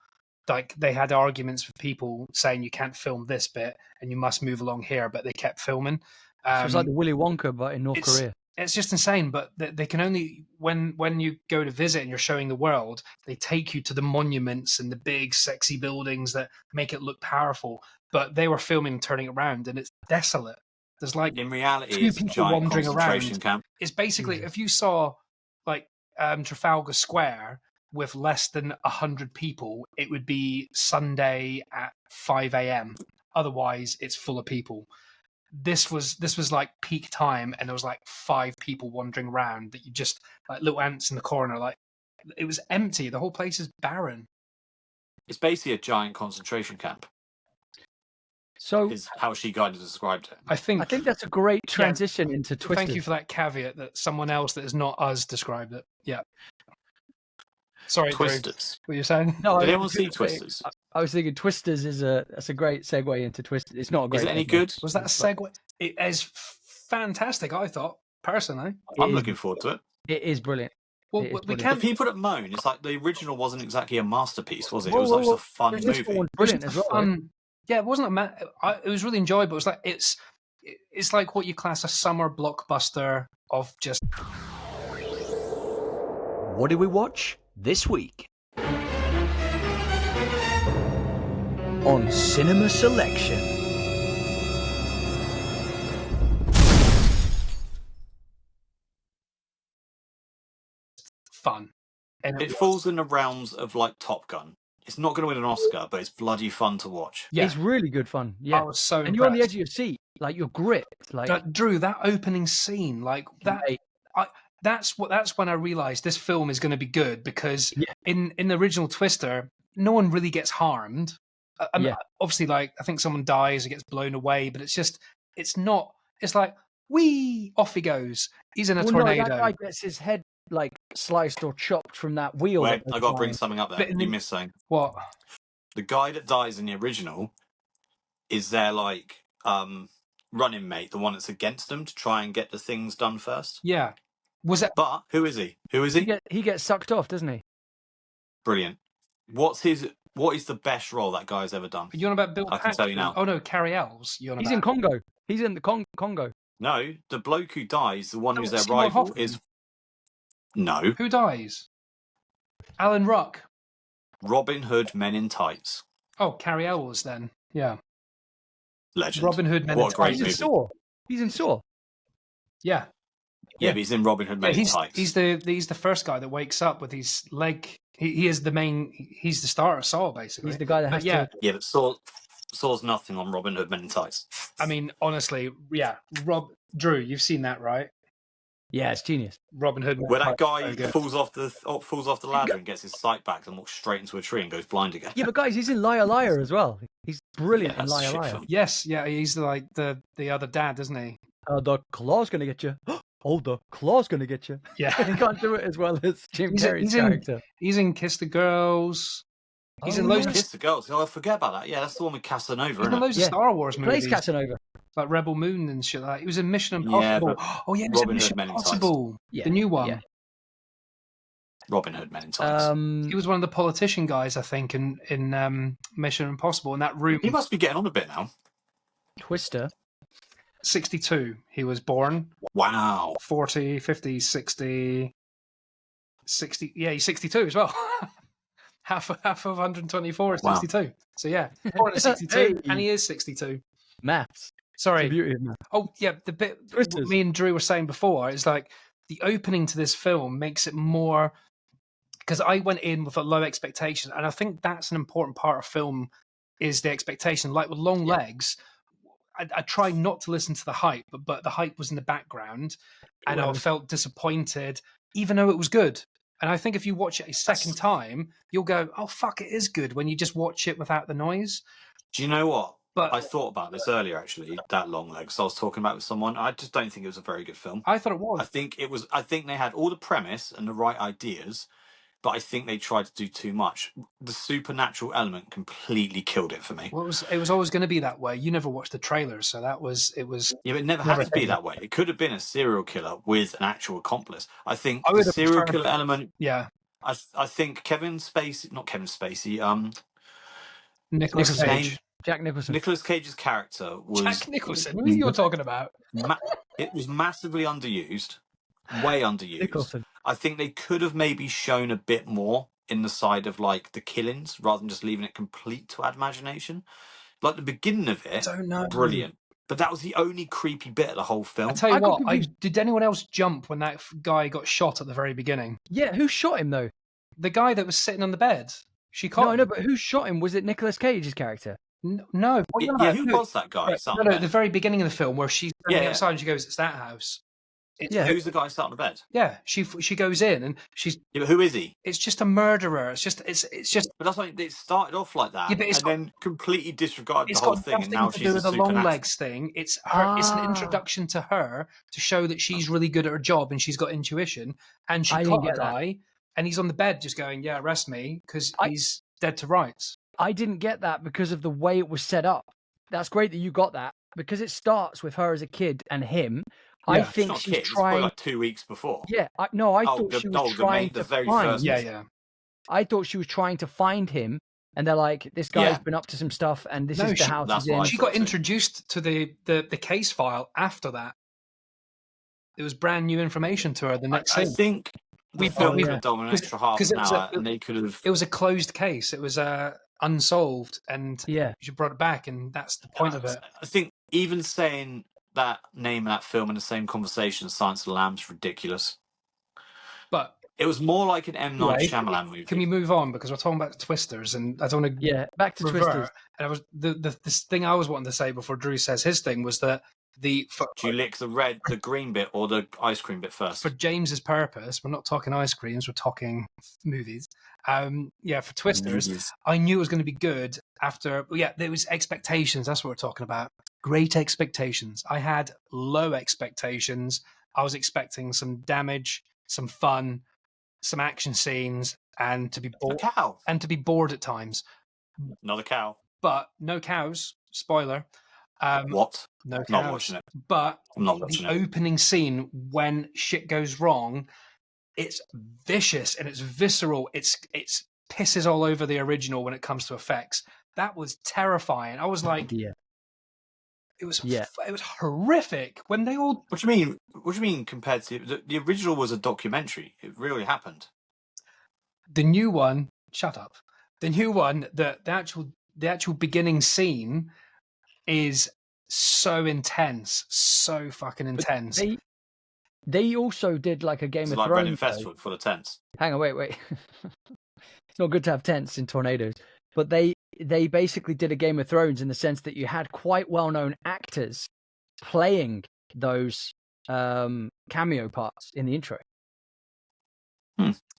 like they had arguments with people saying you can't film this bit and you must move along here, but they kept filming. So it's like the Willy Wonka, but in North Korea. It's just insane, but they can only, when you go to visit and you're showing the world, they take you to the monuments and the big sexy buildings that make it look powerful, but they were filming and turning around and it's desolate. There's like in reality, two it's people a giant wandering concentration around. camp. It's basically, if you saw like Trafalgar Square with less than 100 people, it would be Sunday at 5 a.m. Otherwise, it's full of people. This was like peak time, and there was like 5 people wandering around that you just like little ants in the corner. Like it was empty. The whole place is barren. It's basically a giant concentration camp. So is how she kind of described it. I think that's a great transition into Twisters. Thank you for that caveat that someone else that is not us described it. Yeah. Sorry, Twisters. What are you saying? No, did anyone see Twisters? I was thinking Twisters that's a great segue into Twisters. It's not a great. Is it any good? Was that a segue? It is fantastic. I thought personally. I'm looking forward to it. It is brilliant. Well, we can't. The people that moan, it's like the original wasn't exactly a masterpiece, was it? It was like a fun movie. Brilliant as well. Yeah, it wasn't it was really enjoyable. It was like it's like what you class a summer blockbuster of just. What did we watch this week? On Cinema Selection. Fun. And It falls in the realms of like Top Gun. It's not going to win an Oscar, but it's bloody fun to watch. Yeah. It's really good fun. Yeah. I was so and you're on the edge impressed. of your seat, like you're gripped. Like Drew, that opening scene, like that. Mate. That's when I realized this film is going to be good, because Yeah. in the original Twister, no one really gets harmed. Yeah. Obviously, like I think someone dies or gets blown away, but it's not. It's like, wee, off he goes. He's in a tornado. No, that guy gets his head like sliced or chopped from that wheel. Wait, that I got to bring something up there. But in You the- missed something. What? The guy that dies in the original is their like running mate, the one that's against them to try and get the things done first. Yeah. Was that? But who is he? Who is he? He gets sucked off, doesn't he? Brilliant. What is the best role that guy's ever done? Are you on about Bill? I can tell you now. Oh no, Carrie Ells. You on He's about? in Congo. He's in the Congo. No, the bloke who dies, the one who's their Seymour rival, Hoffman. is no Who dies? Alan Ruck. Robin Hood Men in Tights. Oh, Carrie Ells then. Yeah. Legend. Robin Hood Men What in a great Tights. He's in movie. Saw. He's in Saw. Yeah. Yeah, but he's in Robin Hood Men in he's Tights. he's the first guy that wakes up with his leg. He is the main. He's the star of Saw, basically. He's the guy that But has yeah, to. Yeah, but Saw's nothing on Robin Hood Men in Tights. I mean, honestly, yeah. Drew, you've seen that, right? Yeah, it's genius. Robin Hood. Where that guy So good. falls off the ladder and gets his sight back and walks straight into a tree and goes blind again. Yeah, but guys, he's in Liar Liar as well. He's brilliant Yeah, in that's Liar shit Liar. film. Yes, yeah. He's like the other dad, isn't he? The claw's gonna get you. Oh, the claw's gonna get you. Yeah. He can't do it as well as Jim He's- Carrey's he's in- character. He's in Kiss the Girls. He's in Oh, loads yeah. of. Kiss the Girls. Oh, I forget about that. Yeah, that's the one with Casanova, He's isn't in it? loads Yeah. of Star Wars Plays movies, Casanova. like Rebel Moon and shit like that. He was in Mission Yeah, Impossible. Oh yeah, he was in Robin Hood Mission Men in Tights. Impossible, Yeah, the new one. yeah. Robin Hood Men in Tights. He was one of the politician guys, I think, in Mission Impossible. In that room, He must be getting on a bit now. Twister. 62. He was born. Wow. 40, 50, 60. Yeah, he's 62 as well. half of 124 is Wow. 62. So yeah, born at 62, Hey. and he is 62. Maths. Sorry. The beauty of maths. Oh yeah, the bit Twisters. me and Drew were saying before is like the opening to this film makes it more, because I went in with a low expectation, and I think that's an important part of film is the expectation. Like with Long Legs, I try not to listen to the hype, but the hype was in the background, and I was. felt disappointed, even though it was good. And I think if you watch it a second time, you'll go, "Oh fuck, it is good." When you just watch it without the noise. Do you know what? But I thought about this earlier, actually, that Long Legs. I was talking about with someone. I just don't think it was a very good film. I thought it was. I think they had all the premise and the right ideas, but I think they tried to do too much. The supernatural element completely killed it for me. Well, it was always going to be that way. You never watched the trailer, so it was. Yeah, but it never had to be that way. It could have been a serial killer with an actual accomplice. I think I the would have serial preferred- killer element. Yeah, I think not Kevin Spacey. Nicholas What's his Cage. name? Jack Nicholson. Nicolas Cage's character was Jack Nicholson. Who are you talking about? it was massively underused, way underused. Nicholson. I think they could have maybe shown a bit more in the side of like the killings rather than just leaving it complete to imagination. Like the beginning of it, Don't know. brilliant. But that was the only creepy bit of the whole film. I tell you I got what. confused. Did anyone else jump when that guy got shot at the very beginning? Yeah, who shot him though? The guy that was sitting on the bed. She caught. No, him. no, but who shot him? Was it Nicolas Cage's character? No. What are you on about? Who No, was that guy? sat on No, the the bed? very beginning of the film where she's standing Yeah. outside and she goes, "It's that house." Yeah. Who's the guy sat on the bed? Yeah. She goes in and she's. Yeah, but who is he? It's just a murderer. It's just. But that's like it started off like that, Yeah, but it's and then completely disregarded It's the whole got thing, and nothing now to she's do a with the long supernatural. legs thing. It's her. It's an Ah. introduction to her to show that she's really good at her job and she's got intuition. And she I caught didn't a get that. guy, and he's on the bed just going, "Yeah, arrest me," because I- he's dead to rights. I didn't get that because of the way it was set up. That's great that you got that because it starts with her as a kid and him. I Yeah. It's think not she's kids. It's probably trying. like 2 weeks before. Yeah, I thought she was trying the to very find. first- Yeah, yeah. I thought she was trying to find him and they're like, this guy's Yeah. been up to some stuff, and this No, is the she- house that's he's in. what I She thought got too. introduced to the case file after that. It was brand new information to her. The next I scene. think the We- film yeah. could have done an extra half because an it was hour, a- and they could have. It was a closed case. It was unsolved, and Yeah. she brought it back, and that's the point of it. I think even saying that name of that film in the same conversation as Silence of the Lambs is ridiculous. But It was more like an M. Night anyway, Shyamalan movie. can we move on, because we're talking about Twisters, and I don't want to Yeah, back to revert. Twisters. And I was this thing I was wanting to say before Drew says his thing was that for Do you lick the green bit, or the ice cream bit first? for James's purpose, we're not talking ice creams, we're talking movies. For Twisters, Movies. I knew it was going to be good after. There was expectations. That's what we're talking about. Great expectations. I had low expectations. I was expecting some damage, some fun, some action scenes, and to be A bored. cow. And to be bored at times. Another cow. But no cows. Spoiler. What? No cows. Not watching it. But I'm not the watching it. opening scene, when shit goes wrong, it's vicious and it's visceral. It's pisses all over the original when it comes to effects. That was terrifying. I was like, Yeah. it was Yeah. it was horrific when they all. What do you mean? What do you mean compared to the original? Was a documentary. It really happened. The new one, shut up. The new one, the actual beginning scene is so intense, so fucking intense. They also did like a Game It's of like Reading Thrones. Festival for the tents. Hang on, wait. It's not good to have tents in tornadoes, but they basically did a Game of Thrones in the sense that you had quite well-known actors playing those cameo parts in the intro.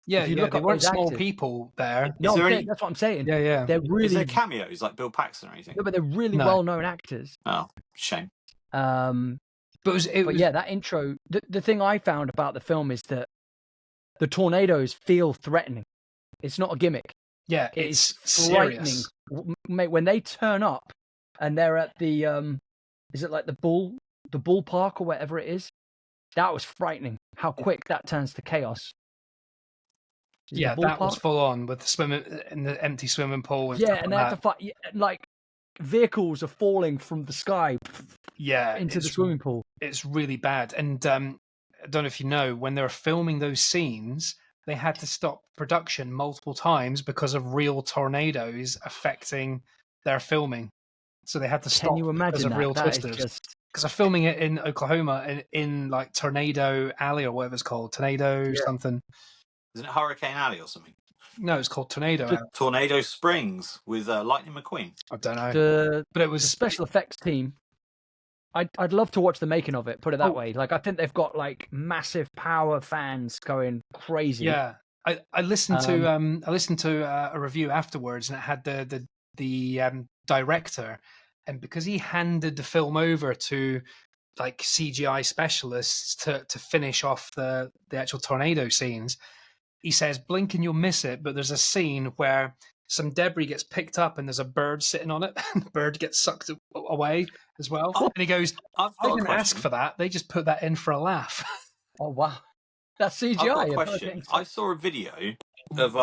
Yeah, if you yeah, look they up weren't those small actors- people there. No, there any- that's what I'm saying. Yeah, yeah. They're Is really, there cameos like Bill Paxton or anything? no, but they're really No. well-known actors. Oh, shame. Um, But yeah, that intro. The thing I found about the film is that the tornadoes feel threatening. It's not a gimmick. yeah, It's it's frightening, serious. mate. When they turn up and they're at the is it like the ballpark or whatever it is? That was frightening. How quick that turns to chaos. Is it Yeah, the that was ballpark? full on with the swimming in the empty swimming pool. And Yeah, stuff and they like have to fight. Yeah, like vehicles are falling from the sky into the swimming pool. It's really bad. And I don't know if you know, when they were filming those scenes, they had to stop production multiple times because of real tornadoes affecting their filming. So they had to stop Can you because imagine of that? real That is twisters. just Because they're filming it in Oklahoma in like Tornado Alley or whatever it's called. Tornado something. Isn't it Hurricane Alley or something? No, it's called Tornado Alley. Tornado Springs with Lightning McQueen. I don't know. the But it was special effects team. I'd love to watch the making of it. Put it that Oh. way. Like I think they've got like massive power fans going crazy. Yeah, I listened to a review afterwards, and it had the director, and because he handed the film over to like CGI specialists to finish off the actual tornado scenes, he says, "Blink and you'll miss it." But there's a scene where some debris gets picked up and there's a bird sitting on it, and the bird gets sucked away as well. Oh, And he goes, I've "I got a didn't ask question. for that. They just put that in for a laugh." Oh wow, that's CGI. I've got a of her question. getting I saw a video of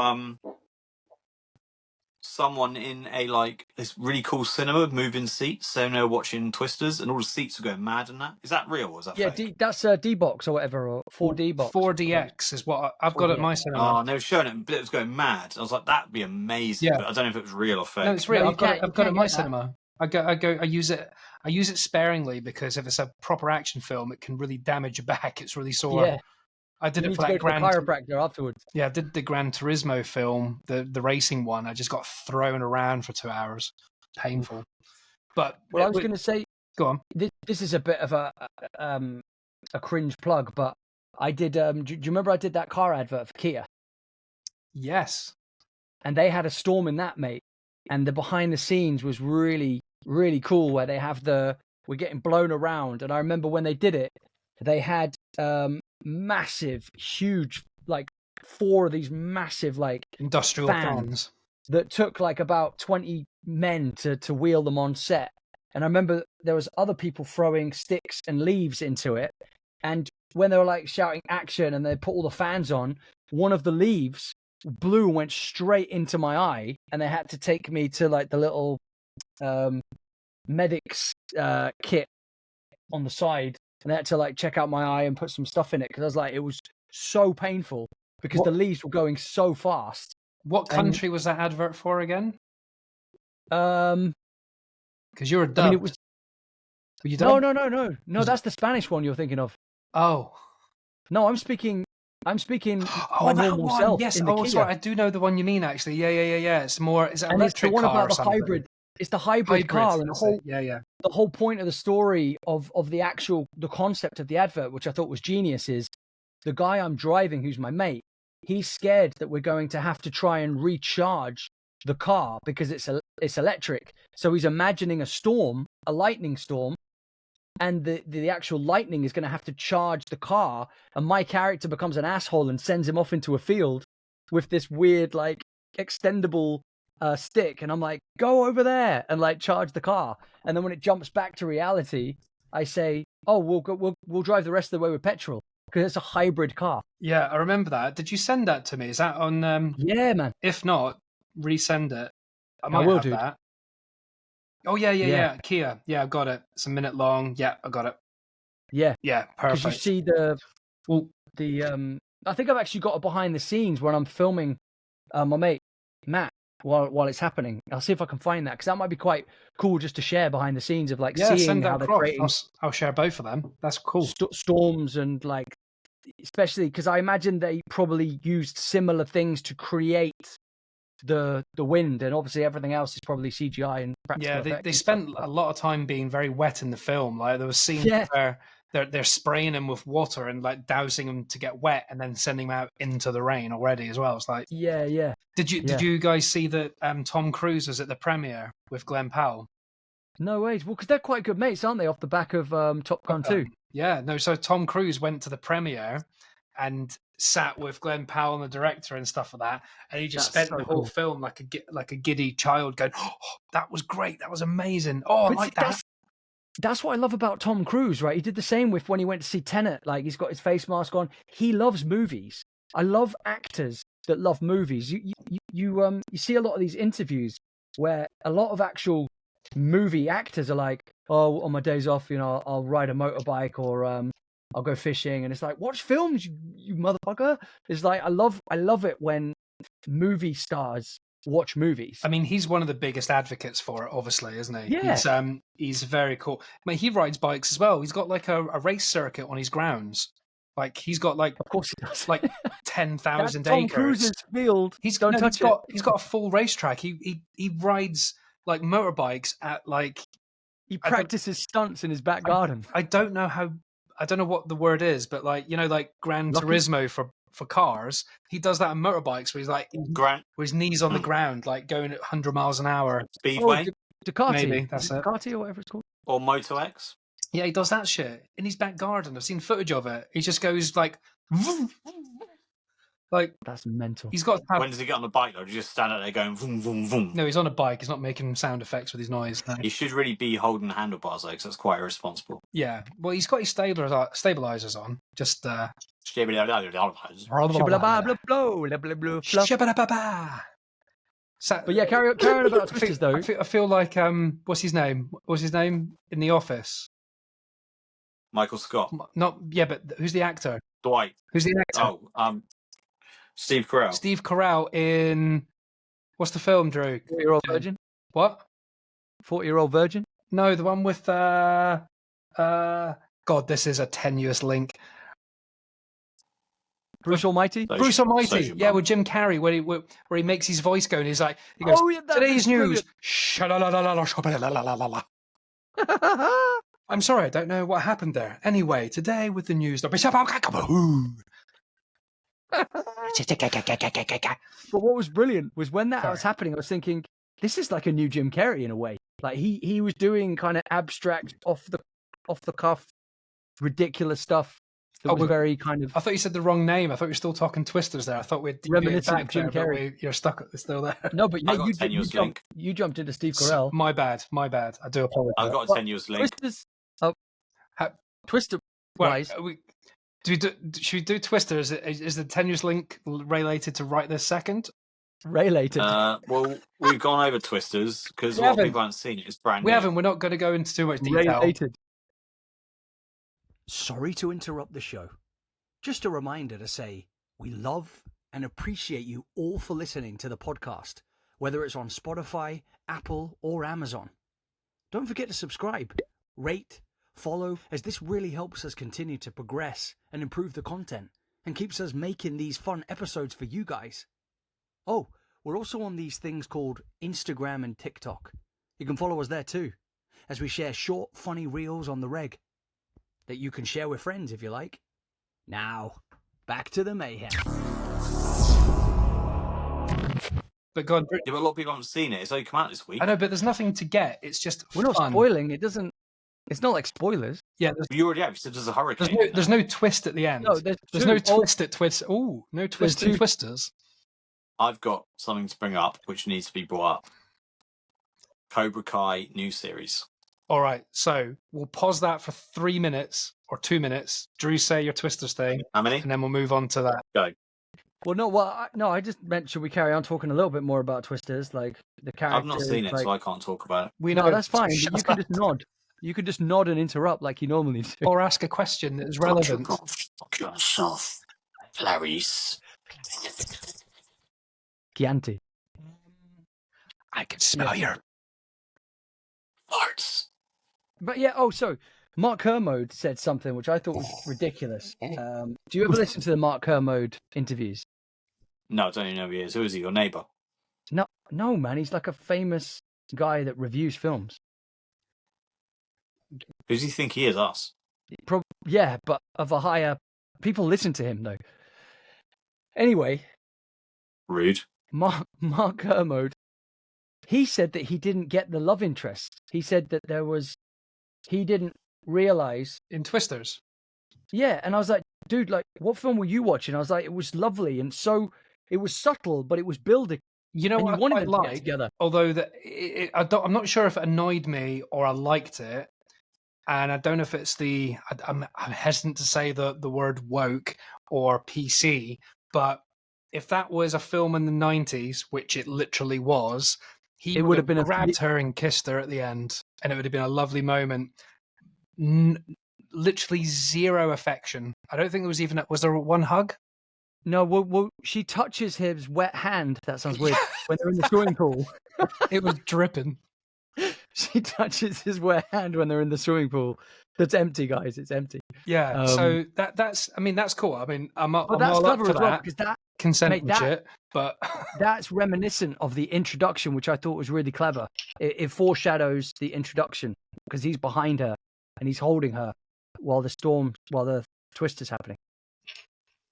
someone in a like this really cool cinema with moving seats, so they're watching Twisters, and all the seats are going mad and that. Is that real or is that Yeah, fake? that's D-Box or whatever, or 4D box. 4DX is what I've got at my cinema. Oh, and they were showing it, but it was going mad. I was like, that'd be amazing, Yeah. but I don't know if it was real or fake. No, it's real. No, I've got it at my get that. cinema. I use it sparingly, because if it's a proper action film, it can really damage your back. It's really sore. Yeah, I did you it need for to go that to the Gran. chiropractor afterwards. Yeah, I did the Gran Turismo film, the racing one. I just got thrown around for 2 hours. Painful. But Well, I was going to say, go on. this is a bit of a cringe plug, but I did. Do you remember I did that car advert for Kia? Yes. And they had a storm in that, mate. And the behind the scenes was really, really cool, where they have we're getting blown around. And I remember when they did it, they had massive, huge, like 4 of these massive, like Industrial fans. that took like about 20 men to wheel them on set. And I remember there was other people throwing sticks and leaves into it. And when they were like shouting action and they put all the fans on, one of the leaves blue and went straight into my eye, and they had to take me to like the little medics kit on the side, and they had to like check out my eye and put some stuff in it because I was like, it was so painful because the leaves were going so fast. What country was that advert for again? Because you were dubbed. I mean, it was. Were you dubbed? No. That's the Spanish one you're thinking of. Oh. No, I'm speaking my that normal one. self. Yes. In the Kia. Sorry. I do know the one you mean. Actually, yeah. It's more. Is it and it's the electric one car about or the something? hybrid. It's the hybrid car, and the whole point of the story of the concept of the advert, which I thought was genius, is the guy I'm driving, who's my mate. He's scared that we're going to have to try and recharge the car because it's electric. So he's imagining a lightning storm, and the actual lightning is going to have to charge the car, and my character becomes an asshole and sends him off into a field with this weird like extendable stick, and I'm like, go over there and like charge the car. And then when it jumps back to reality, I say, oh, we'll drive the rest of the way with petrol because it's a hybrid car. Yeah, I remember that. Did you send that to me? Is that on? Yeah, man. If not, resend it. I might will have do that. Oh yeah. Kia. Yeah, I got it. It's a minute long. Yeah, I got it. Yeah, perfect. Because you see I think I've actually got a behind the scenes when I'm filming my mate Matt while it's happening. I'll see if I can find that because that might be quite cool just to share behind the scenes of like seeing send that how they're across. creating. I'll share both of them. That's cool. Storms and like, especially because I imagine they probably used similar things to create the wind, and obviously everything else is probably CGI and practical effects. They spent a lot of time being very wet in the film. Like there was scenes where they're spraying him with water and like dousing him to get wet and then sending him out into the rain already as well. It's like Did you guys see that Tom Cruise was at the premiere with Glenn Powell? No ways. Well, because they're quite good mates, aren't they? Off the back of Top Gun 2. Yeah, no. So Tom Cruise went to the premiere and sat with Glenn Powell and the director and stuff like that, and he just spent the whole film like a giddy child going, "Oh, that was great, that was amazing. Oh, I like that." That's what I love about Tom Cruise, right? He did the same with when he went to see Tenet. Like he's got his face mask on. He loves movies. I love actors that love movies. You see a lot of these interviews where a lot of actual movie actors are like, "Oh, on my days off, I'll ride a motorbike or I'll go fishing," and it's like, watch films, you motherfucker. It's like I love it when movie stars watch movies. I mean, he's one of the biggest advocates for it, obviously, isn't he? Yeah. He's very cool. I mean, he rides bikes as well. He's got like a race circuit on his grounds. Like he's got like, of course he does, like 10,000 acres. Tom Cruise's field. He's got a full racetrack. He rides like motorbikes at like. He practices stunts in his back garden. I don't know what the word is, but like like Gran Turismo for cars, he does that on motorbikes where he's like with his knees on the ground, like going at 100 miles an hour. Speedway, Ducati, maybe that's it. Ducati or whatever it's called, or Moto X. Yeah, he does that shit in his back garden. I've seen footage of it. He just goes like that's mental. He's got. When does he get on the bike though? Does he just stand out there going vroom vroom vroom? No, he's on a bike. He's not making sound effects with his noise. No. He should really be holding the handlebars though, because that's quite irresponsible. Yeah, well, he's got his stabilizers on. Just. But yeah, carry on about Twisters though. I feel like what's his name? What's his name in The Office? Michael Scott. But who's the actor? Dwight. Who's the actor? Steve Carell. Steve Carell in what's the film, Drew? 40-Year-Old Virgin. What? 40-Year-Old Virgin. No, the one with God, this is a tenuous link. Bruce Almighty. Bruce Almighty. Yeah, with Jim Carrey, where he makes his voice go and he goes, "Today's news." I'm sorry, I don't know what happened there. Anyway, today with the news. But what was brilliant was when that was happening, I was thinking, this is like a new Jim Carrey in a way. Like he was doing kind of abstract, off the cuff, ridiculous stuff. That was very kind of. I thought you said the wrong name. I thought you were still talking Twisters there. I thought we'd reminiscent of Jim Carrey. You're stuck. It's still there. No, but you jumped into Steve Carell. My bad. I do apologize. I've got a tenuous link. Twister. Wise. Well, Should we do Twister? Is the tenuous link related to right this second? Related. Well, we've gone over Twisters because a We lot of haven't. people haven't seen it. It's brand We new. haven't. We're not going to go into too much detail. Related. Sorry to interrupt the show. Just a reminder to say we love and appreciate you all for listening to the podcast, whether it's on Spotify, Apple, or Amazon. Don't forget to subscribe, rate, follow, as this really helps us continue to progress and improve the content and keeps us making these fun episodes for you guys. Oh, we're also on these things called Instagram and TikTok. You can follow us there too, as we share short, funny reels on the reg that you can share with friends if you like. Now, back to the mayhem. But God, Yeah, but a lot of people haven't seen it. It's only come out this week. I know, but there's nothing to get. It's just We're not fun. spoiling. It doesn't. It's not like spoilers. Yeah, You already have. You said there's a hurricane. there's no twist at the end. No, there's no twist at twist. Oh, no twist at Twisters. I've got something to bring up which needs to be brought up. Cobra Kai new series. All right, so we'll pause that for 3 minutes or 2 minutes. Drew, say your Twisters thing, How many? and then we'll move on to that. Go. Well, no. Well, I just meant should we carry on talking a little bit more about Twisters, like the characters? I've not seen it, like... so I can't talk about it. We No, know that's fine. But Shut you can up. just nod. You can just nod and interrupt like you normally do. Or ask a question that is relevant. Fuck yourself, Clarice. Chianti. I can smell your. Farts. But yeah. Oh, so Mark Kermode said something which I thought was ridiculous. Do you ever listen to the Mark Kermode interviews? No, I don't even know who he is. Who is he? Your neighbour? No, man. He's like a famous guy that reviews films. Who does he think he is? Us? Yeah, but of a higher. People listen to him though. Anyway, Rude. Mark Kermode, he said that he didn't get the love interest. He said that he didn't realize. In Twisters. Yeah, and I was like, dude, like, what film were you watching? I was like, it was lovely, and so it was subtle, but it was building. You know And what you wanted I them quite to get like? together. Although I'm not sure if it annoyed me or I liked it. And I don't know if it's I'm hesitant to say the word woke or PC, but if that was a film in the 90s, which it literally was, he would have been grabbed her and kissed her at the end, and it would have been a lovely moment. Literally zero affection. I don't think there was even. Was there one hug? No, well, she touches his wet hand. That sounds weird. When they're in the swimming pool, It was dripping. she touches his wet hand when they're in the swimming pool. That's empty, guys. It's empty. Yeah. So that's cool. I mean, I'm But all that's up clever for as well that. because that Consent mate, and that- shit. But that's reminiscent of the introduction, which I thought was really clever. It foreshadows the introduction because he's behind her and he's holding her while the twist is happening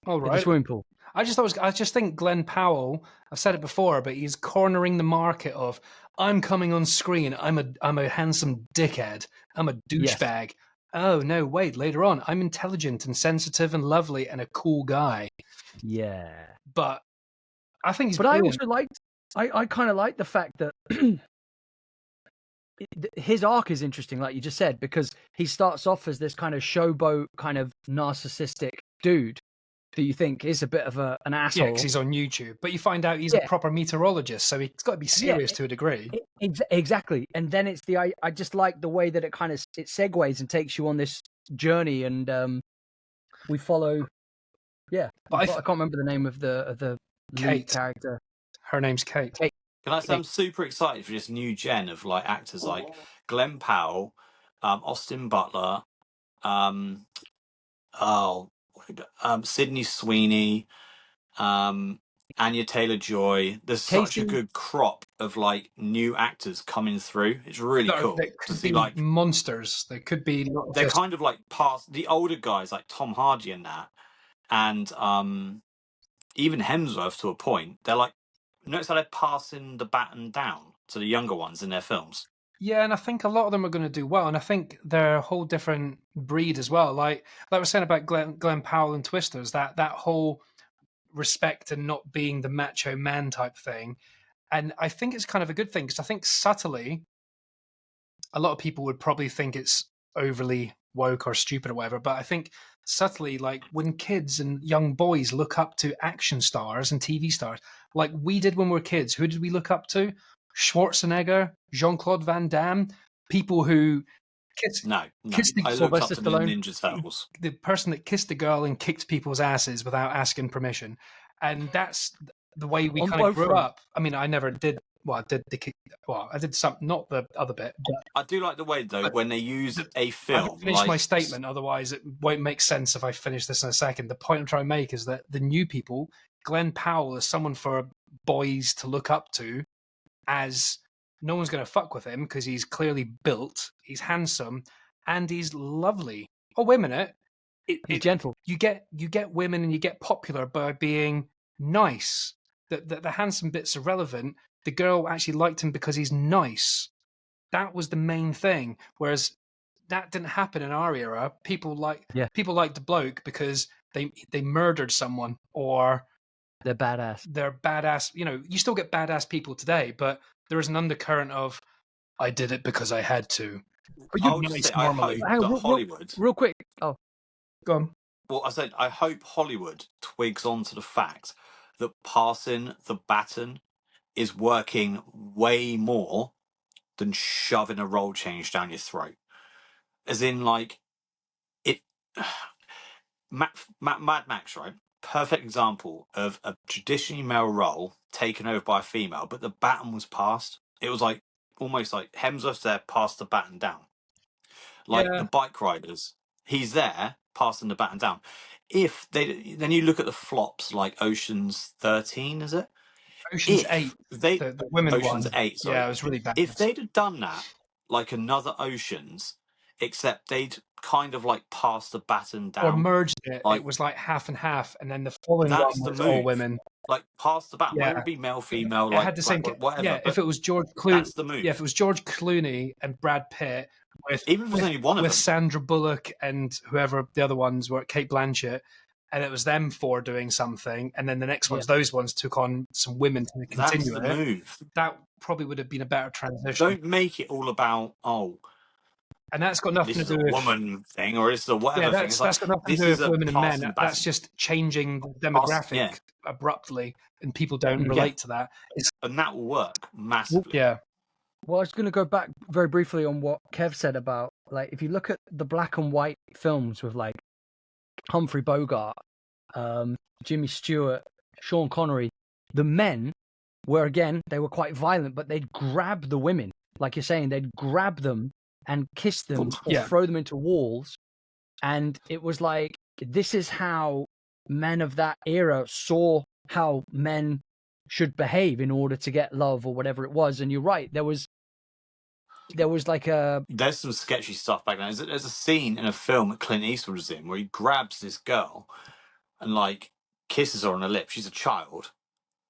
all in the right. swimming pool. I just think Glenn Powell. I've said it before, but he's cornering the market of I'm coming on screen. I'm a handsome dickhead. I'm a douchebag. Oh no, wait. Later on, I'm intelligent and sensitive and lovely and a cool guy. Yeah. But I think he's. But brilliant. I also liked. I kind of like the fact that his arc is interesting, like you just said, because he starts off as this kind of showboat, kind of narcissistic dude that you think is a bit of an asshole. Yeah, because he's on YouTube. But you find out he's a proper meteorologist, so he's got to be serious to a degree. Exactly. And then it's I just like the way that it segues and takes you on this journey, and we follow. Yeah, but I can't remember the name of the lead character. Her name's Kate. Can I say I'm super excited for this new gen of like actors like Glenn Powell, Austin Butler, Sydney Sweeney, Anya Taylor-Joy. There's such a good crop of like new actors coming through. It's really cool to see. Like monsters. They could be. They're kind of like past the older guys, like Tom Hardy and that, and even Hemsworth to a point. They're like, notice how they're passing the baton down to the younger ones in their films. Yeah, and I think a lot of them are going to do well, and I think they're a whole different breed as well. Like I was saying about Glenn Powell and Twisters, that whole respect and not being the macho man type thing. And I think it's kind of a good thing because I think subtly, a lot of people would probably think it's overly woke or stupid or whatever, but I think subtly, like when kids and young boys look up to action stars and TV stars, like we did when we were kids, who did we look up to? Schwarzenegger, Jean-Claude Van Damme, people who kissed No. the, I looked up to the Ninja Turtles. the person that kissed a girl and kicked people's asses without asking permission, and that's the way we On kind of both grew fronts. up. I mean, I never did. Well, I did the kick. Well, I did some, not the other bit. But I do like the way though when they use a I film. haven't finished my statement, otherwise it won't make sense if I finish this in a second. The point I'm trying to make is that the new people, Glenn Powell is someone for boys to look up to, as no one's going to fuck with him because he's clearly built, he's handsome, and he's lovely. Oh, wait a minute. He's gentle. You get women and you get popular by being nice. The handsome bit's irrelevant. The girl actually liked him because he's nice. That was the main thing. Whereas that didn't happen in our era. People liked the bloke because they murdered someone, or they're badass. They're badass. You know, you still get badass people today, but there is an undercurrent of I did it because I had to. But you nice normally. Hollywood. Real quick. Oh, go on. Well, I said I hope Hollywood twigs onto the fact that passing the baton is working way more than shoving a roll change down your throat. As in, like, it. Mad Max, right? Perfect example of a traditionally male role taken over by a female, but the baton was passed. It was like almost like Hemsworth's there, passed the baton down. Like the bike riders, he's there passing the baton down. If they then you look at the flops like Ocean's 13, is it? Ocean's 8. The women Ocean's one. 8. Sorry. Yeah, it was really bad. If they'd have done that like another Ocean's, except they'd kind of like passed the baton down or merged it. Like, it was like half and half, and then the following one was all women. Like pass the baton, whether it be male, female, like had the same, whatever. Yeah, if it was George Clooney, that's the move. Yeah, if it was George Clooney and Brad Pitt, even if there's only one of them, with Sandra Bullock and whoever the other ones were, Kate Blanchett, and it was them four doing something, and then the next ones, those ones took on some women to continue that's the move. That probably would have been a better transition. Don't make it all about and that's got nothing to do with a woman thing, or it's a whatever thing. That's got nothing to do with women and men. That's just changing the demographic abruptly, and people don't relate to that. And that will work massively. Yeah. Well, I was going to go back very briefly on what Kev said about, like, if you look at the black and white films with, like, Humphrey Bogart, Jimmy Stewart, Sean Connery, the men were, again, they were quite violent, but they'd grab the women. Like you're saying, they'd grab them and kiss them or throw them into walls. And it was like, this is how men of that era saw how men should behave in order to get love or whatever it was. And you're right, there was like there's some sketchy stuff back then. There's a scene in a film that Clint Eastwood was in where he grabs this girl and like kisses her on the lips. She's a child,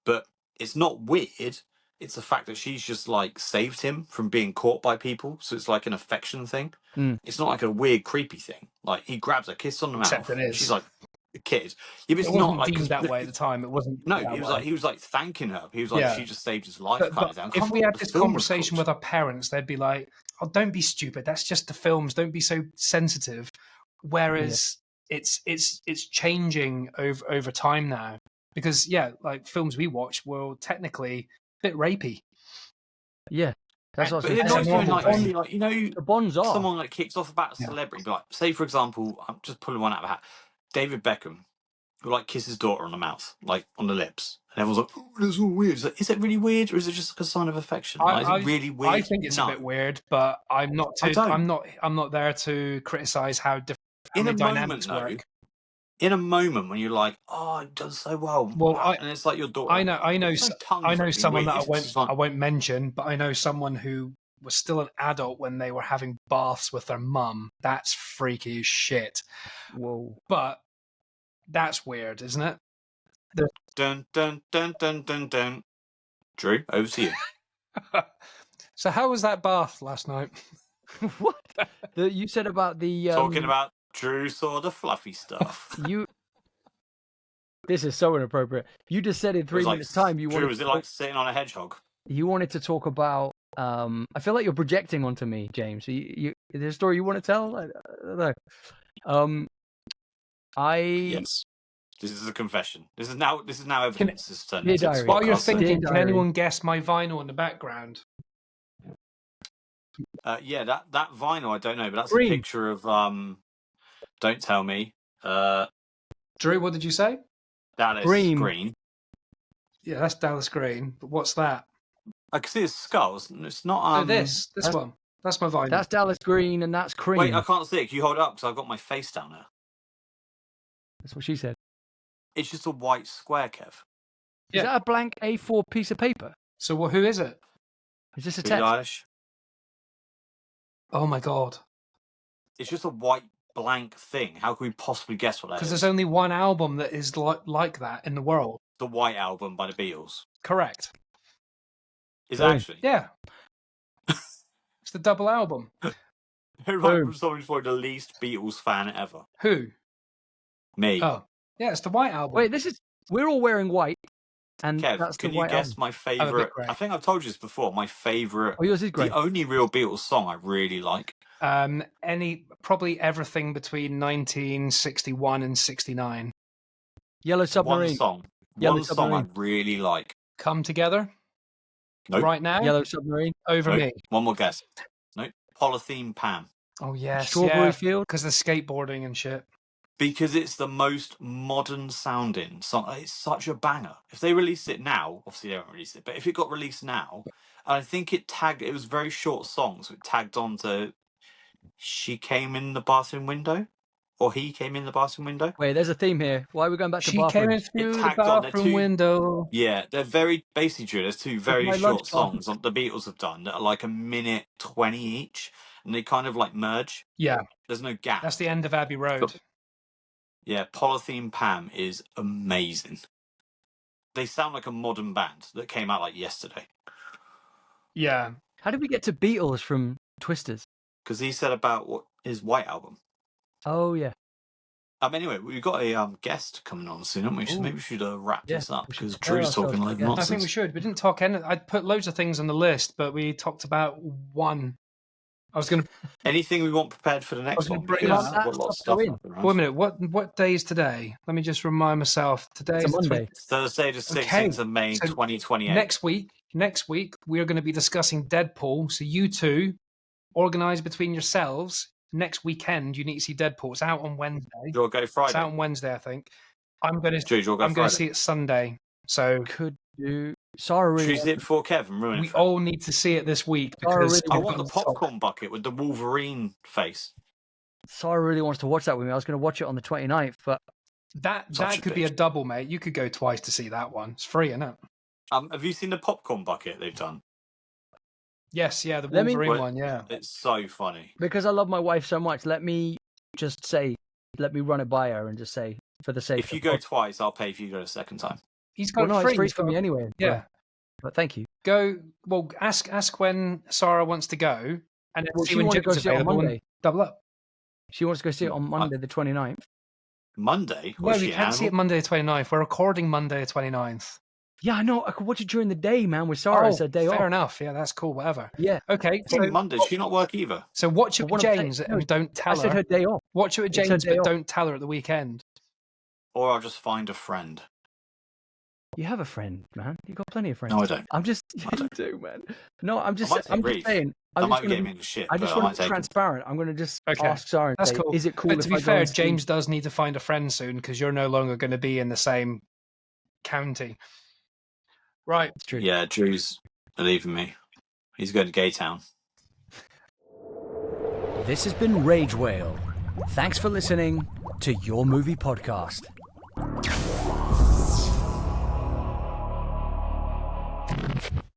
but it's not weird. It's the fact that she's just like saved him from being caught by people, so it's like an affection thing. It's not like a weird creepy thing. Like he grabs her, kiss on the mouth. She's like a kid. Yeah, but it's not like deemed that way at the time. It wasn't. No, he was like thanking her. He was like, she just saved his life. Kind of thing. If we had this conversation with our parents, they'd be like, "Oh, don't be stupid. That's just the films. Don't be so sensitive." Whereas it's changing over time now, because like films we watch were technically a bit rapey. Yeah. That's what but it annoys me like, you know, the bonds are. Someone like kicks off about a celebrity, like say for example, I'm just pulling one out of a hat. David Beckham, who like kisses his daughter on the mouth, like on the lips, and everyone's like, "Oh, that's all weird." Like, is it really weird, or is it just like a sign of affection? Like, is it really weird? I think it's a bit weird, but I'm not. I'm not there to criticize how different family dynamics work. In a moment when you're like, "Oh, it does so well," and it's like your daughter. I know someone that I won't mention, but I know someone who was still an adult when they were having baths with their mum. That's freaky as shit. Whoa! But that's weird, isn't it? Dun dun dun dun dun dun. Drew, over to you. So, how was that bath last night? What? You said about the talking about Drew saw the fluffy stuff. This is so inappropriate. You just said in 3 minutes' time you Drew, was it like sitting on a hedgehog? You wanted to talk about I feel like you're projecting onto me, James. Is there a story you want to tell? I don't know. Yes. This is a confession. This is now evidence. This is turned Dear into a diary. While you're podcast, so- thinking, Dear can diary. anyone guess my vinyl in the background? Yeah, that vinyl I don't know, but that's Green. a picture of Don't tell me. Drew, what did you say? Dallas Green. Green. Yeah, that's Dallas Green. But what's that? I can see his skulls. It's not. This that's- one. That's my vinyl. That's Dallas Green, and that's cream. Wait, I can't see it. Can you hold it up? Because I've got my face down there. That's what she said. It's just a white square, Kev. Yeah. Is that a blank A4 piece of paper? So who is it? Is this a Billie text? Eilish. Oh my god! It's just a white blank thing. How can we possibly guess what that Because is? there's only one album that is like that in the world. The White Album by the Beatles. Correct. Is Boom. actually. Yeah. It's the double album. Boom. Someone's probably the least Beatles fan ever. Who? Me. Oh, yeah, it's the White Album. Wait, we're all wearing white, and Kev, that's the can you white guess album. my favourite? grey. I think I've told you this before. My favourite. Oh, yours is great. The only real Beatles song I really like. Probably everything between 1961 and 69. Yellow Submarine. One song. Yellow One song I Submarine. really like. Come Together. Nope. Right now. Yellow Submarine. Over Nope. me. One more guess. Nope. Polythene Pam. Oh yes. Strawberry Field. Because the skateboarding and shit. Because it's the most modern sounding song. It's such a banger. If they released it now, obviously they won't release it, but if it got released now, I think it was a very short song, so it tagged on to She Came in the Bathroom Window, or He Came in the Bathroom Window. Wait, there's a theme here. Why are we going back to She came in bathrooms? through the tagged on. They're bathroom two- window. Yeah, they're very basically true. There's two very my short lunchtime. songs that the Beatles have done that are like 1:20 each, and they kind of like merge. Yeah, There's no gap. that's the end of Abbey Road. Yeah, Polythene Pam is amazing. They sound like a modern band that came out like yesterday. Yeah. How did we get to Beatles from Twisters? Because he said about what his White Album. Oh, yeah. Anyway, we've got a guest coming on soon, haven't we? So Ooh. maybe we should wrap Yeah, this up we should because prepare Drew's talking ourselves like for a guest. I think we nonsense. should. We didn't talk any. I put loads of things on the list, but we talked about one. I was going to. Anything we want prepared for the next gonna one? bring Because up we've got a lot of stuff. Go in. up around. Wait a minute. What day is today? Let me just remind myself. Today It's a is Monday. Thursday the 16th Okay, of May, so 2028. Next week, we are going to be discussing Deadpool. So you two organise between yourselves. Next weekend, you need to see Deadpool. It's out on Wednesday. You'll go It's Friday. out on Wednesday, I think. I'm going Drew, you'll go to Friday. see it Sunday. So Could do. Sarah Should really. we see it before Kev and ruin it? we for him? all need to see it this week Oh, because really? I we've want the got to talk. popcorn bucket with the Wolverine face. Sarah really wants to watch that with me. I was going to watch it on the 29th, but That Such a could be a bitch. double, mate. You could go twice to see that one. It's free, isn't it? Have you seen the popcorn bucket they've done? Yes, yeah, the Let me- Wolverine Wait. one, yeah. It's so funny. because I love my wife so much, let me run it by her and just say, for the sake If of you the go pod- twice, I'll pay if you go a second time. He's got Well, no, it free. it's free He's for got- me anyway. Yeah. But thank you. Go, well, ask when Sarah wants to go, and then Well, see she when wanted to go Jim's see it on available and Monday. double up. She wants to go see it on Monday, the 29th. Monday? No, Was we she can't an see it animal? Monday the 29th. We're recording Monday the 29th. Yeah, I know. I could watch it during the day, man, with Sarah. It's her day fair off. enough. Yeah, that's cool. Whatever. Yeah. Okay, I think so, Monday. Does she not work either? so watch it But with what I'm saying- James no, and don't I tell said her her. day off. Watch it with It's her James, day but off. don't tell her at the weekend. Or I'll just find a friend. You have a friend, man. You've got plenty of friends. No, I don't. I'm just, I you don't. do, man. No, I'm just might take saying. I I'm might just be gonna getting be, into shit. I just but want might to be take it. transparent. I'm going to just Okay. ask Sarah and That's say, cool. is it cool But if to be I go fair, and see- James does need to find a friend soon because you're no longer going to be in the same county. Right. It's true. Yeah, Drew's leaving me. He's going to Gay Town. This has been Rage Whale. Thanks for listening to Your Movie Podcast.